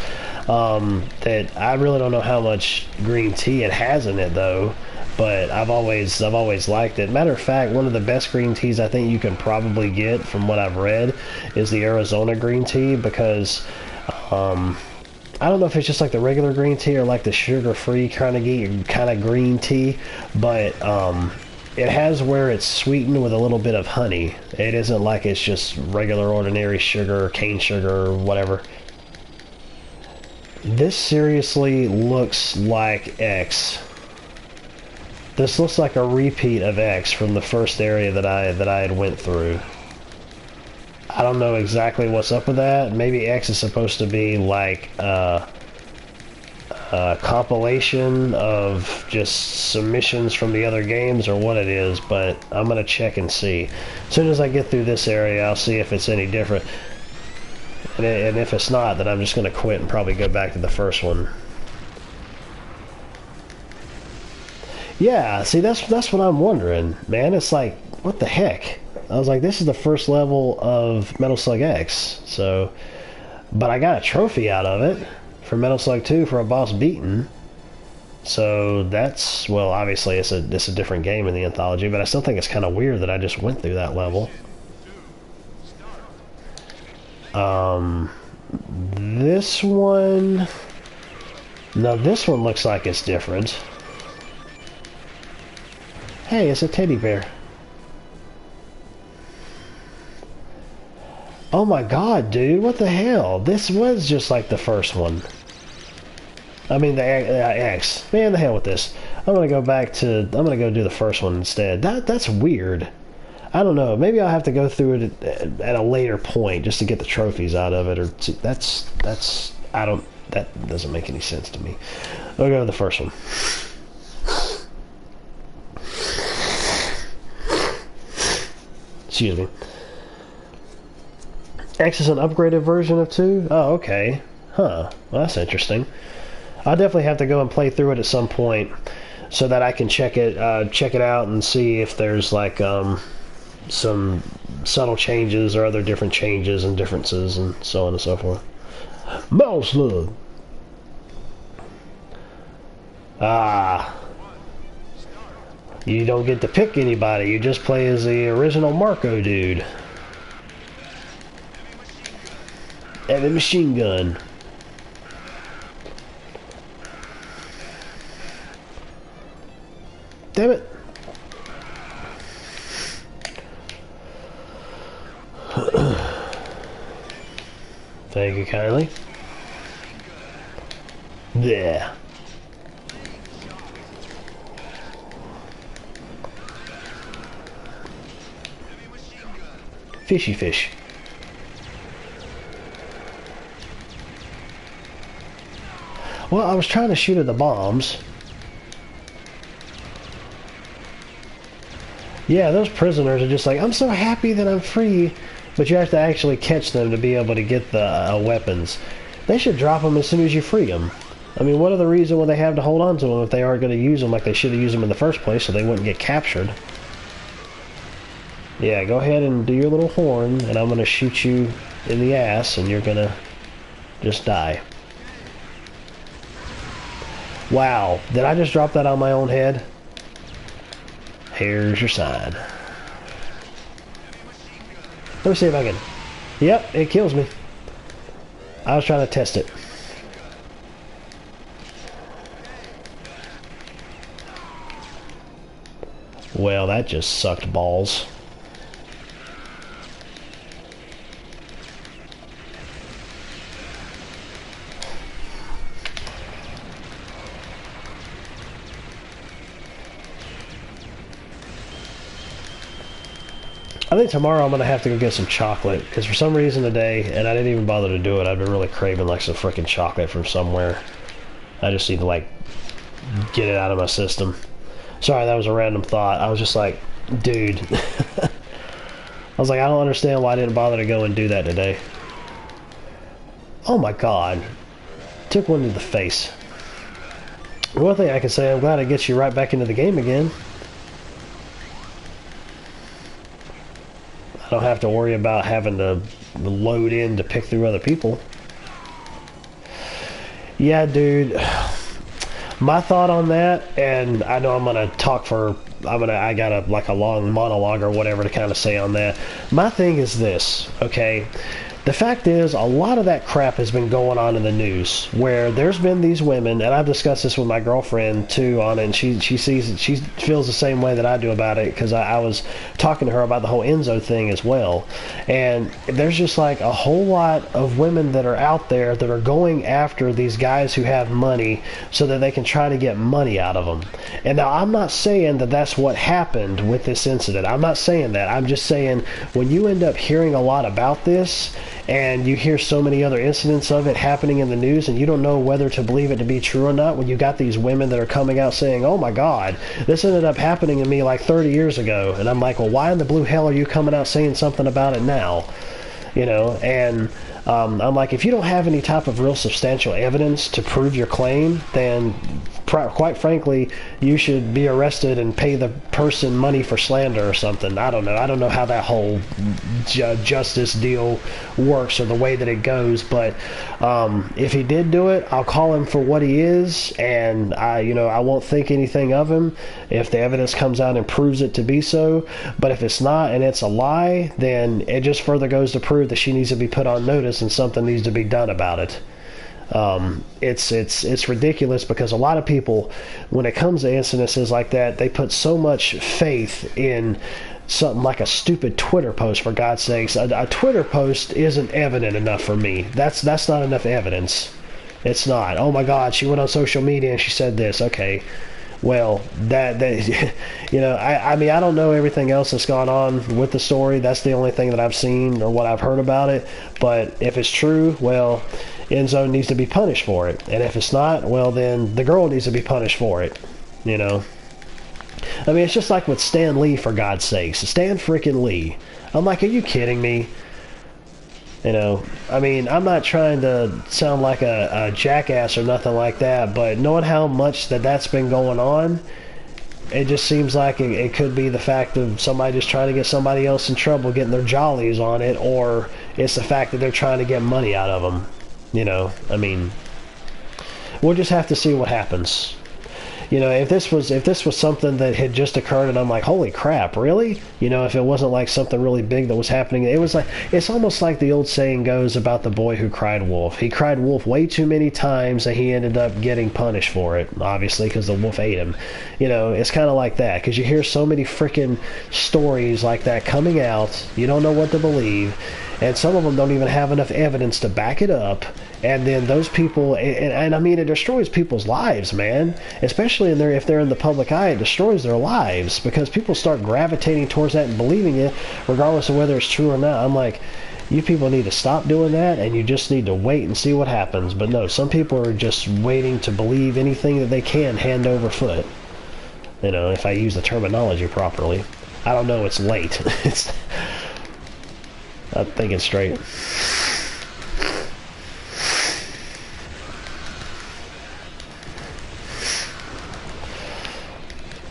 That I really don't know how much green tea it has in it though, but I've always liked it. Matter of fact, one of the best green teas I think you can probably get from what I've read is the Arizona green tea, because I don't know if it's just like the regular green tea or like the sugar-free kind of green tea, but it has where it's sweetened with a little bit of honey. It isn't like it's just regular ordinary sugar, cane sugar, or whatever. This seriously looks like X. This looks like a repeat of X from the first area that I had went through. I don't know exactly what's up with that. Maybe X is supposed to be like a compilation of just submissions from the other games or what it is, but I'm gonna check and see. As soon as I get through this area, I'll see if it's any different. And if it's not, then I'm just going to quit and probably go back to the first one. Yeah, see, that's what I'm wondering, man. It's like, what the heck? I was like, this is the first level of Metal Slug X, so... But I got a trophy out of it for Metal Slug 2 for a boss beaten. So that's, well, obviously it's a different game in the anthology, but I still think it's kind of weird that I just went through that level. This one... No, this one looks like it's different. Hey, it's a teddy bear. Oh my god, dude, what the hell? This was just like the first one. I mean, the X. Man, the hell with this. I'm gonna go back to... I'm gonna go do the first one instead. That's weird. I don't know. Maybe I'll have to go through it at a later point just to get the trophies out of it. Or that's... I don't... That doesn't make any sense to me. I'll go to the first one. Excuse me. X is an upgraded version of 2? Oh, okay. Huh. Well, that's interesting. I'll definitely have to go and play through it at some point so that I can check it out and see if there's like some subtle changes or other different changes and differences and so on and so forth. Mouse Slug. Ah. You don't get to pick anybody. You just play as the original Marco dude. Heavy machine gun. Damn it. Thank you kindly. There. Fishy fish. Well, I was trying to shoot at the bombs. Yeah, those prisoners are just like, I'm so happy that I'm free. But you have to actually catch them to be able to get the weapons. They should drop them as soon as you free them. I mean, what other reason would they have to hold on to them if they aren't going to use them like they should have used them in the first place so they wouldn't get captured? Yeah, go ahead and do your little horn, and I'm going to shoot you in the ass, and you're going to just die. Wow, did I just drop that on my own head? Here's your sign. Let me see if I can... Yep, it kills me. I was trying to test it. Well, that just sucked balls. I think tomorrow I'm going to have to go get some chocolate, because for some reason today, and I didn't even bother to do it, I've been really craving like some freaking chocolate from somewhere. I just need to like get it out of my system. Sorry, that was a random thought. I was just like, dude. I was like, I don't understand why I didn't bother to go and do that today. Oh my god. Took one to the face. One thing I can say, I'm glad it gets you right back into the game again. I don't have to worry about having to load in to pick through other people. Yeah, dude. My thought on that, and I know I'm gonna talk for... I got a long monologue or whatever to kind of say on that. My thing is this, okay? The fact is, a lot of that crap has been going on in the news, where there's been these women, and I've discussed this with my girlfriend too on it, and she feels the same way that I do about it, because I was talking to her about the whole Enzo thing as well, and there's just like a whole lot of women that are out there that are going after these guys who have money so that they can try to get money out of them. And now I'm not saying that that's what happened with this incident. I'm not saying that. I'm just saying when you end up hearing a lot about this, and you hear so many other incidents of it happening in the news, and you don't know whether to believe it to be true or not, when you got these women that are coming out saying, oh my god, this ended up happening to me like 30 years ago, and I'm like, well, why in the blue hell are you coming out saying something about it now? You know, and I'm like, if you don't have any type of real substantial evidence to prove your claim, then quite frankly, you should be arrested and pay the person money for slander or something. I don't know. I don't know how that whole justice deal works or the way that it goes, but if he did do it, I'll call him for what he is, and I won't think anything of him if the evidence comes out and proves it to be so. But if it's not and it's a lie, then it just further goes to prove that she needs to be put on notice and something needs to be done about it. It's ridiculous, because a lot of people, when it comes to incidences like that, they put so much faith in something like a stupid Twitter post, for God's sakes. A Twitter post isn't evident enough for me. That's not enough evidence. It's not. Oh my God, she went on social media and she said this. Okay, well, that you know, I mean, I don't know everything else that's gone on with the story. That's the only thing that I've seen or what I've heard about it. But if it's true, well, Enzo needs to be punished for it. And if it's not, well, then the girl needs to be punished for it. You know? I mean, it's just like with Stan Lee, for God's sakes. Stan freaking Lee. I'm like, are you kidding me? You know, I mean, I'm not trying to sound like a jackass or nothing like that, but knowing how much that's been going on, it just seems like it could be the fact of somebody just trying to get somebody else in trouble, getting their jollies on it, or it's the fact that they're trying to get money out of them. You know, I mean, we'll just have to see what happens. You know, if this was something that had just occurred and I'm like, holy crap, really? You know, if it wasn't like something really big that was happening, it was like, it's almost like the old saying goes about the boy who cried wolf. He cried wolf way too many times and he ended up getting punished for it, obviously, because the wolf ate him. You know, it's kind of like that, because you hear so many freaking stories like that coming out, you don't know what to believe, and some of them don't even have enough evidence to back it up. And then those people, and I mean, it destroys people's lives, man. Especially if they're in the public eye, it destroys their lives, because people start gravitating towards that and believing it, regardless of whether it's true or not. I'm like, you people need to stop doing that, and you just need to wait and see what happens. But no, some people are just waiting to believe anything that they can hand over foot. You know, if I use the terminology properly. I don't know, it's late. I'm thinking straight.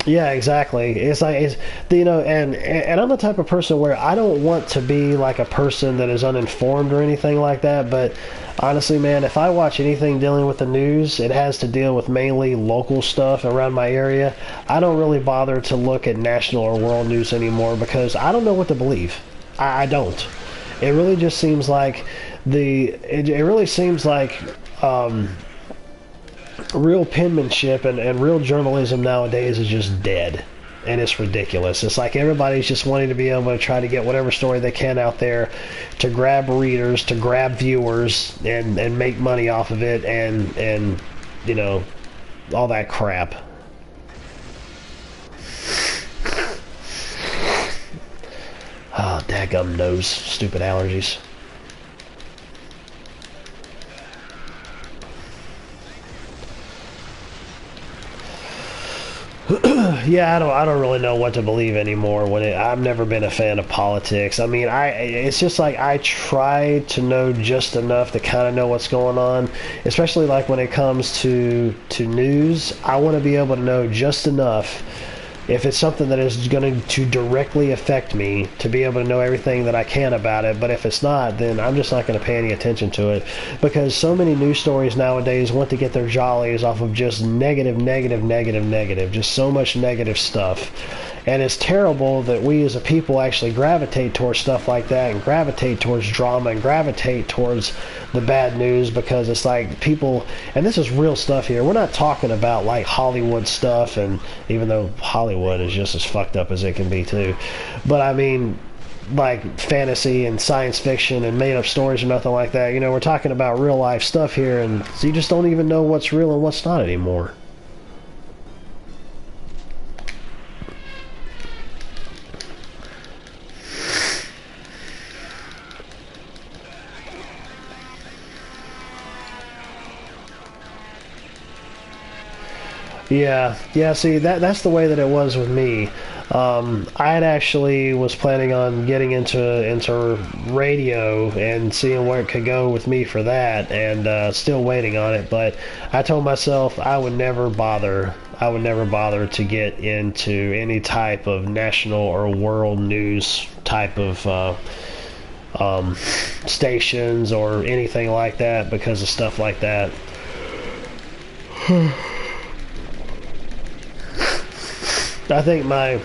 Yeah, exactly. It's like, you know, and I'm the type of person where I don't want to be like a person that is uninformed or anything like that, but honestly, man, if I watch anything dealing with the news, it has to deal with mainly local stuff around my area. I don't really bother to look at national or world news anymore, because I don't know what to believe. I don't. It really just seems like it really seems like real penmanship and real journalism nowadays is just dead, and it's ridiculous. It's like everybody's just wanting to be able to try to get whatever story they can out there to grab readers, to grab viewers, and make money off of it, and you know, all that crap. Oh, dadgum nose, stupid allergies. Yeah, I don't really know what to believe anymore. I've never been a fan of politics. I mean, it's just like I try to know just enough to kind of know what's going on, especially like when it comes to news. I want to be able to know just enough, if it's something that is going to directly affect me, to be able to know everything that I can about it. But if it's not, then I'm just not going to pay any attention to it, because so many news stories nowadays want to get their jollies off of just negative, just so much negative stuff. And it's terrible that we as a people actually gravitate towards stuff like that, and gravitate towards drama, and gravitate towards the bad news, because it's like people, and this is real stuff here, we're not talking about like Hollywood stuff, and even though Hollywood is just as fucked up as it can be too, but I mean, like fantasy and science fiction and made up stories or nothing like that. You know, we're talking about real life stuff here, and so you just don't even know what's real and what's not anymore. Yeah. See, that's the way that it was with me. I had actually was planning on getting into radio and seeing where it could go with me for that, and still waiting on it. But I told myself I would never bother. I would never bother to get into any type of national or world news type of stations or anything like that, because of stuff like that. I think my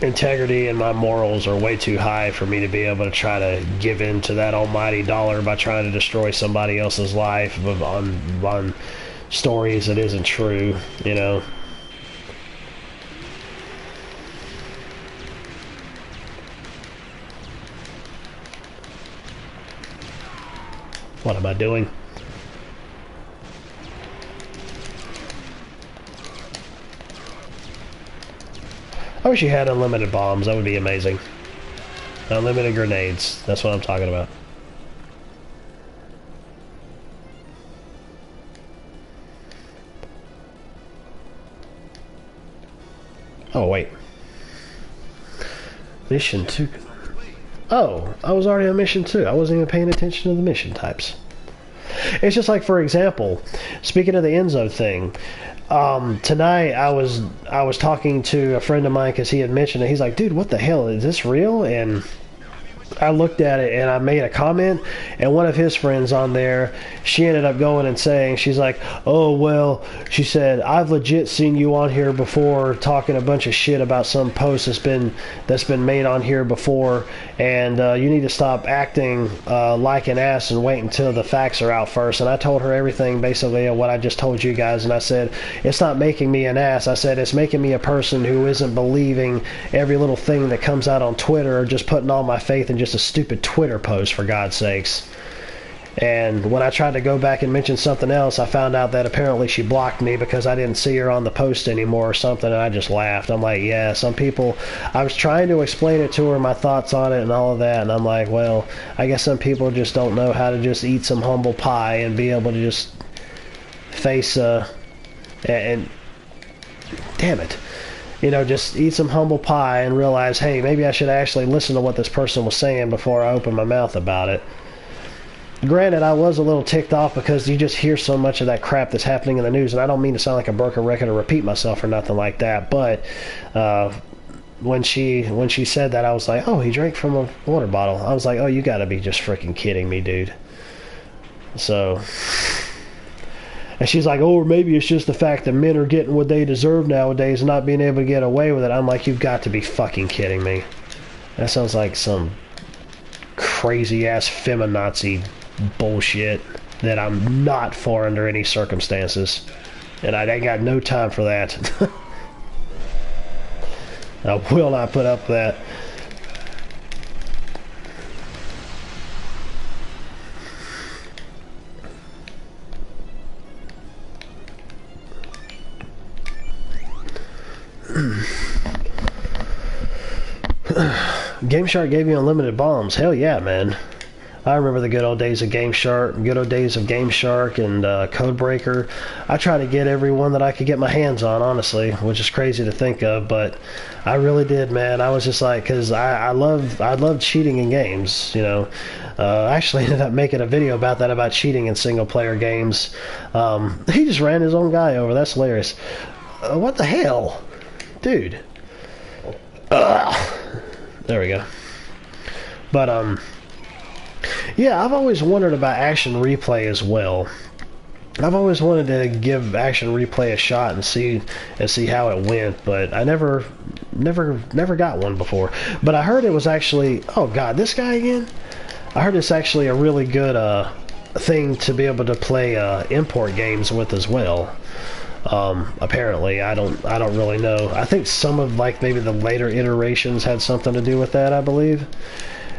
integrity and my morals are way too high for me to be able to try to give in to that almighty dollar by trying to destroy somebody else's life on stories that isn't true, you know. What am I doing? I wish you had unlimited bombs. That would be amazing. Unlimited grenades. That's what I'm talking about. Oh, wait. Mission 2. Oh, I was already on mission 2. I wasn't even paying attention to the mission types. It's just like, for example, speaking of the Enzo thing, tonight I was talking to a friend of mine because he had mentioned it. He's like, dude, what the hell? Is this real? And I looked at it and I made a comment, and one of his friends on there, she ended up going and saying, she's like, oh, well, she said, I've legit seen you on here before talking a bunch of shit about some post that's been made on here before, and you need to stop acting like an ass and wait until the facts are out first. And I told her everything basically of what I just told you guys, and I said, it's not making me an ass. I said, it's making me a person who isn't believing every little thing that comes out on Twitter, or just putting all my faith in just a stupid Twitter post, for God's sakes. And when I tried to go back and mention something else, I found out that apparently she blocked me because I didn't see her on the post anymore or something, and I just laughed. I'm like, yeah, some people, I was trying to explain it to her, my thoughts on it and all of that, and I'm like, well, I guess some people just don't know how to just eat some humble pie and be able to just face and damn it, you know, just eat some humble pie and realize, hey, maybe I should actually listen to what this person was saying before I open my mouth about it. Granted, I was a little ticked off because you just hear so much of that crap that's happening in the news, and I don't mean to sound like a broken record or repeat myself or nothing like that, but when she said that, I was like, oh, he drank from a water bottle. I was like, oh, you gotta be just freaking kidding me, dude. So... And she's like, oh, or maybe it's just the fact that men are getting what they deserve nowadays and not being able to get away with it. I'm like, you've got to be fucking kidding me. That sounds like some crazy-ass feminazi bullshit that I'm not for under any circumstances. And I ain't got no time for that. I will not put up with that. Game Shark gave you unlimited bombs. Hell yeah, man. I remember the good old days of Game Shark, good old days of Game Shark and Codebreaker. I try to get every one that I could get my hands on, honestly, which is crazy to think of, but I really did, man. I was just like, because I love cheating in games, you know. I actually ended up making a video about that, about cheating in single-player games. He just ran his own guy over. That's hilarious. What the hell? Dude. There we go. But, yeah, I've always wondered about Action Replay as well. I've always wanted to give Action Replay a shot and see how it went, but I never got one before. But I heard it was actually, oh god, this guy again? I heard it's actually a really good thing to be able to play import games with as well. Apparently, I don't really know. I think some of, like, maybe the later iterations had something to do with that, I believe.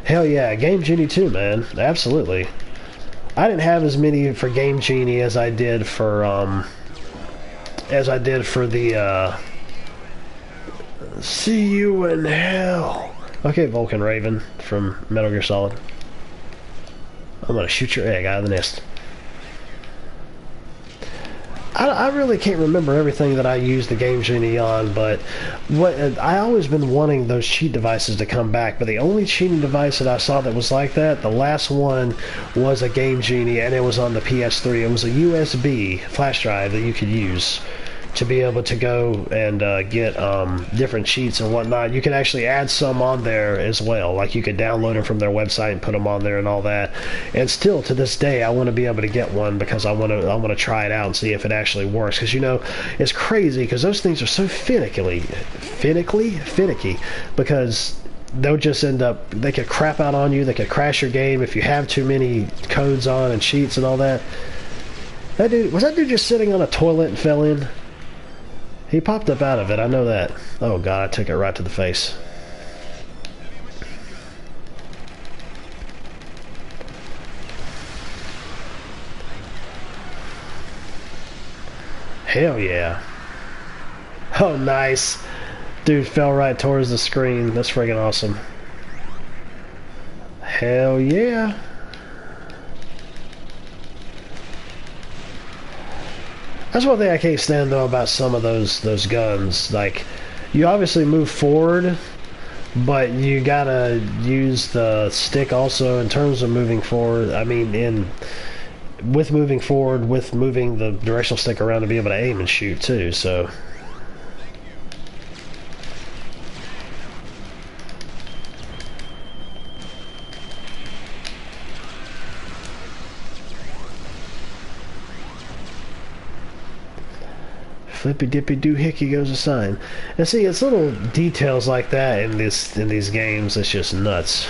Hell yeah, Game Genie too, man. Absolutely. I didn't have as many for Game Genie as I did for the See You in Hell. Okay, Vulcan Raven from Metal Gear Solid. I'm gonna shoot your egg out of the nest. I really can't remember everything that I used the Game Genie on, but I always been wanting those cheat devices to come back, but the only cheating device that I saw that was like that, the last one was a Game Genie, and it was on the PS3. It was a USB flash drive that you could use to be able to go and get different cheats and whatnot. You can actually add some on there as well. Like, you could download them from their website and put them on there and all that. And still, to this day, I want to be able to get one because I want to try it out and see if it actually works. Because, you know, it's crazy because those things are so finicky. Because they'll just end up, they could crap out on you. They could crash your game if you have too many codes on and cheats and all that. Was that dude just sitting on a toilet and fell in? He popped up out of it, I know that. Oh god, I took it right to the face. Hell yeah. Oh, nice. Dude fell right towards the screen. That's freaking awesome. Hell yeah. That's one thing I can't stand though about some of those guns. Like, you obviously move forward, but you gotta use the stick also in terms of moving forward. I mean, with moving forward, with moving the directional stick around to be able to aim and shoot too. So. Flippy dippy doohickey goes a sign. And see, it's little details like that in these games that's just nuts.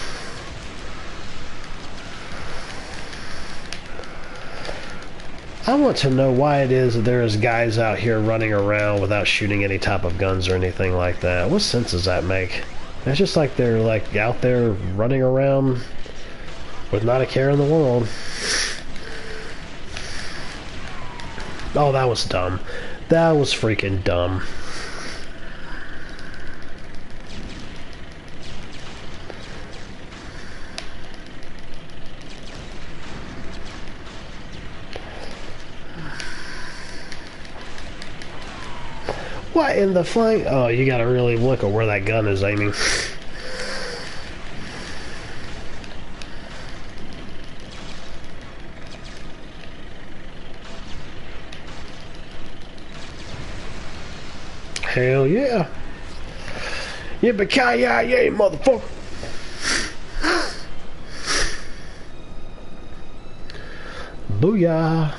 I want to know why it is that there is guys out here running around without shooting any type of guns or anything like that. What sense does that make? It's just like they're like out there running around with not a care in the world. Oh, that was dumb. That was freaking dumb. What in the flank? Oh, you gotta really look at where that gun is aiming. Hell yeah. Yippee-ki-yay, motherfucker. Booyah.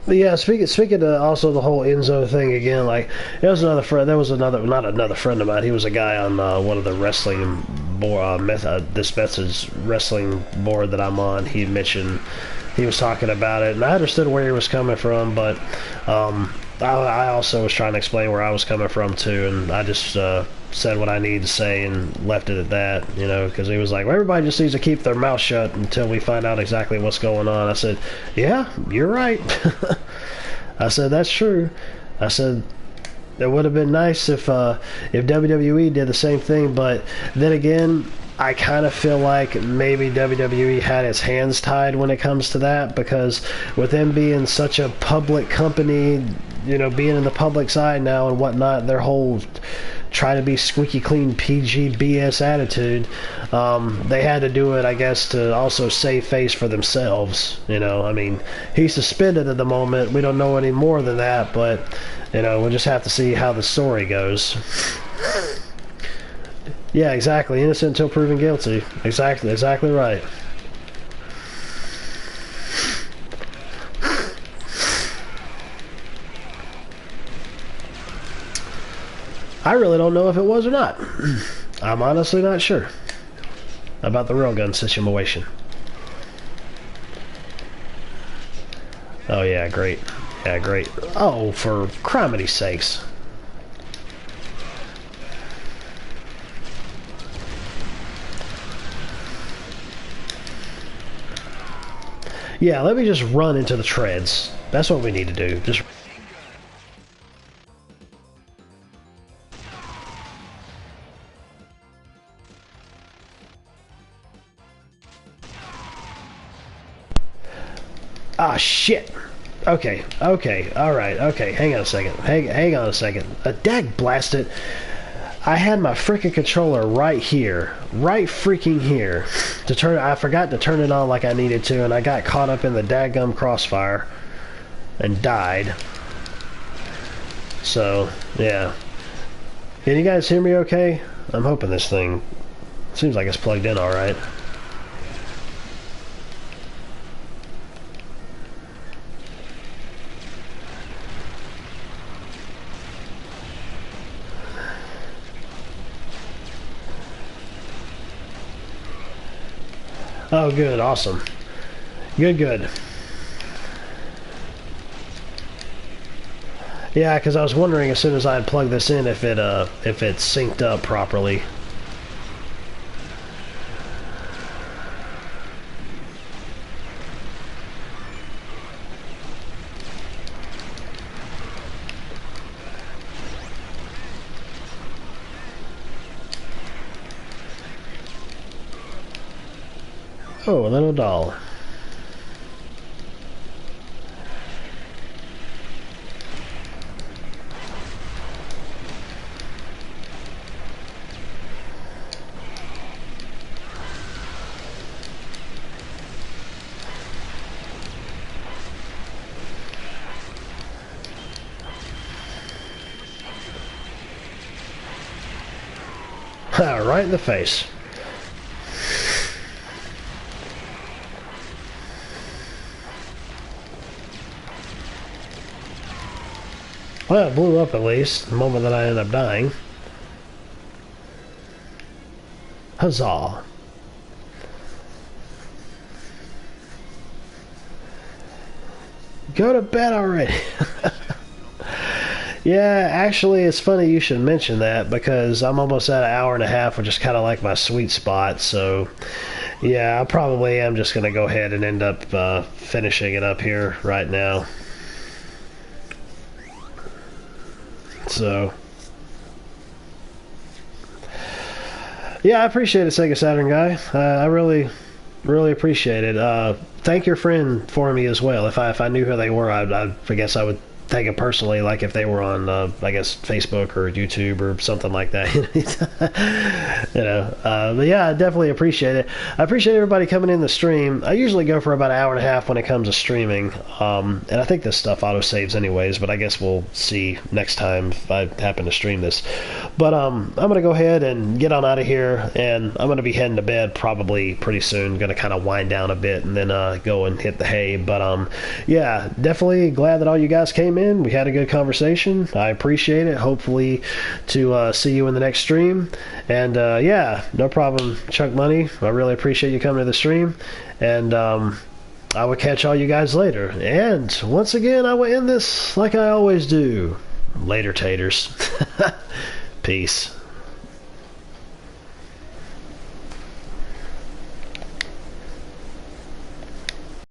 But yeah, speaking to also the whole Enzo thing again, like there was another friend. There was not another friend of mine. He was a guy on one of the wrestling board, this message wrestling board that I'm on. He mentioned he was talking about it, and I understood where he was coming from, but I also was trying to explain where I was coming from too, and I just said what I needed to say and left it at that, you know, because he was like, well, everybody just needs to keep their mouth shut until we find out exactly what's going on. I said, yeah, you're right. I said, that's true. I said, it would have been nice if WWE did the same thing, but then again, I kind of feel like maybe WWE had its hands tied when it comes to that, because with them being such a public company, you know, being in the public side now and whatnot, their whole try to be squeaky clean PG BS attitude, they had to do it, I guess, to also save face for themselves. You know, I mean, he's suspended at the moment. We don't know any more than that, but you know, we'll just have to see how the story goes. Yeah, exactly. Innocent until proven guilty. Exactly right. I really don't know if it was or not. I'm honestly not sure about the railgun situation. Oh yeah, great. Yeah, great. Oh, for criminy sakes. Yeah, let me just run into the treads. That's what we need to do. Just... Ah, shit. Okay, alright, okay, hang on a second. Hang on a second. Dag blast it. I had my freaking controller right here. Right freaking here. To turn, I forgot to turn it on like I needed to, and I got caught up in the daggum crossfire and died. So, yeah. Can you guys hear me okay? I'm hoping this thing seems like it's plugged in alright. Oh, good, awesome. Good. Yeah, because I was wondering as soon as I had plugged this in if it synced up properly. Oh, a little doll. Right in the face. Well, it blew up at least, the moment that I ended up dying. Huzzah. Go to bed already. Yeah, actually, it's funny you should mention that because I'm almost at an hour and a half, which is kind of like my sweet spot. So, yeah, I probably am just going to go ahead and end up finishing it up here right now. So, yeah, I appreciate it, Sega Saturn guy. I really, really appreciate it. Thank your friend for me as well. If I knew who they were, I guess I would take it personally, like if they were on, I guess, Facebook or YouTube or something like that. But yeah, I definitely appreciate it. I appreciate everybody coming in the stream. I usually go for about an hour and a half when it comes to streaming, and I think this stuff auto saves anyways. But I guess we'll see next time if I happen to stream this. But I'm gonna go ahead and get on out of here, and I'm gonna be heading to bed probably pretty soon. Gonna kind of wind down a bit and then go and hit the hay. But yeah, definitely glad that all you guys came in. We had a good conversation. I appreciate it. Hopefully to see you in the next stream. And yeah, no problem, Chunk Money. I really appreciate you coming to the stream. And I will catch all you guys later. And once again, I will end this like I always do. Later, taters. Peace.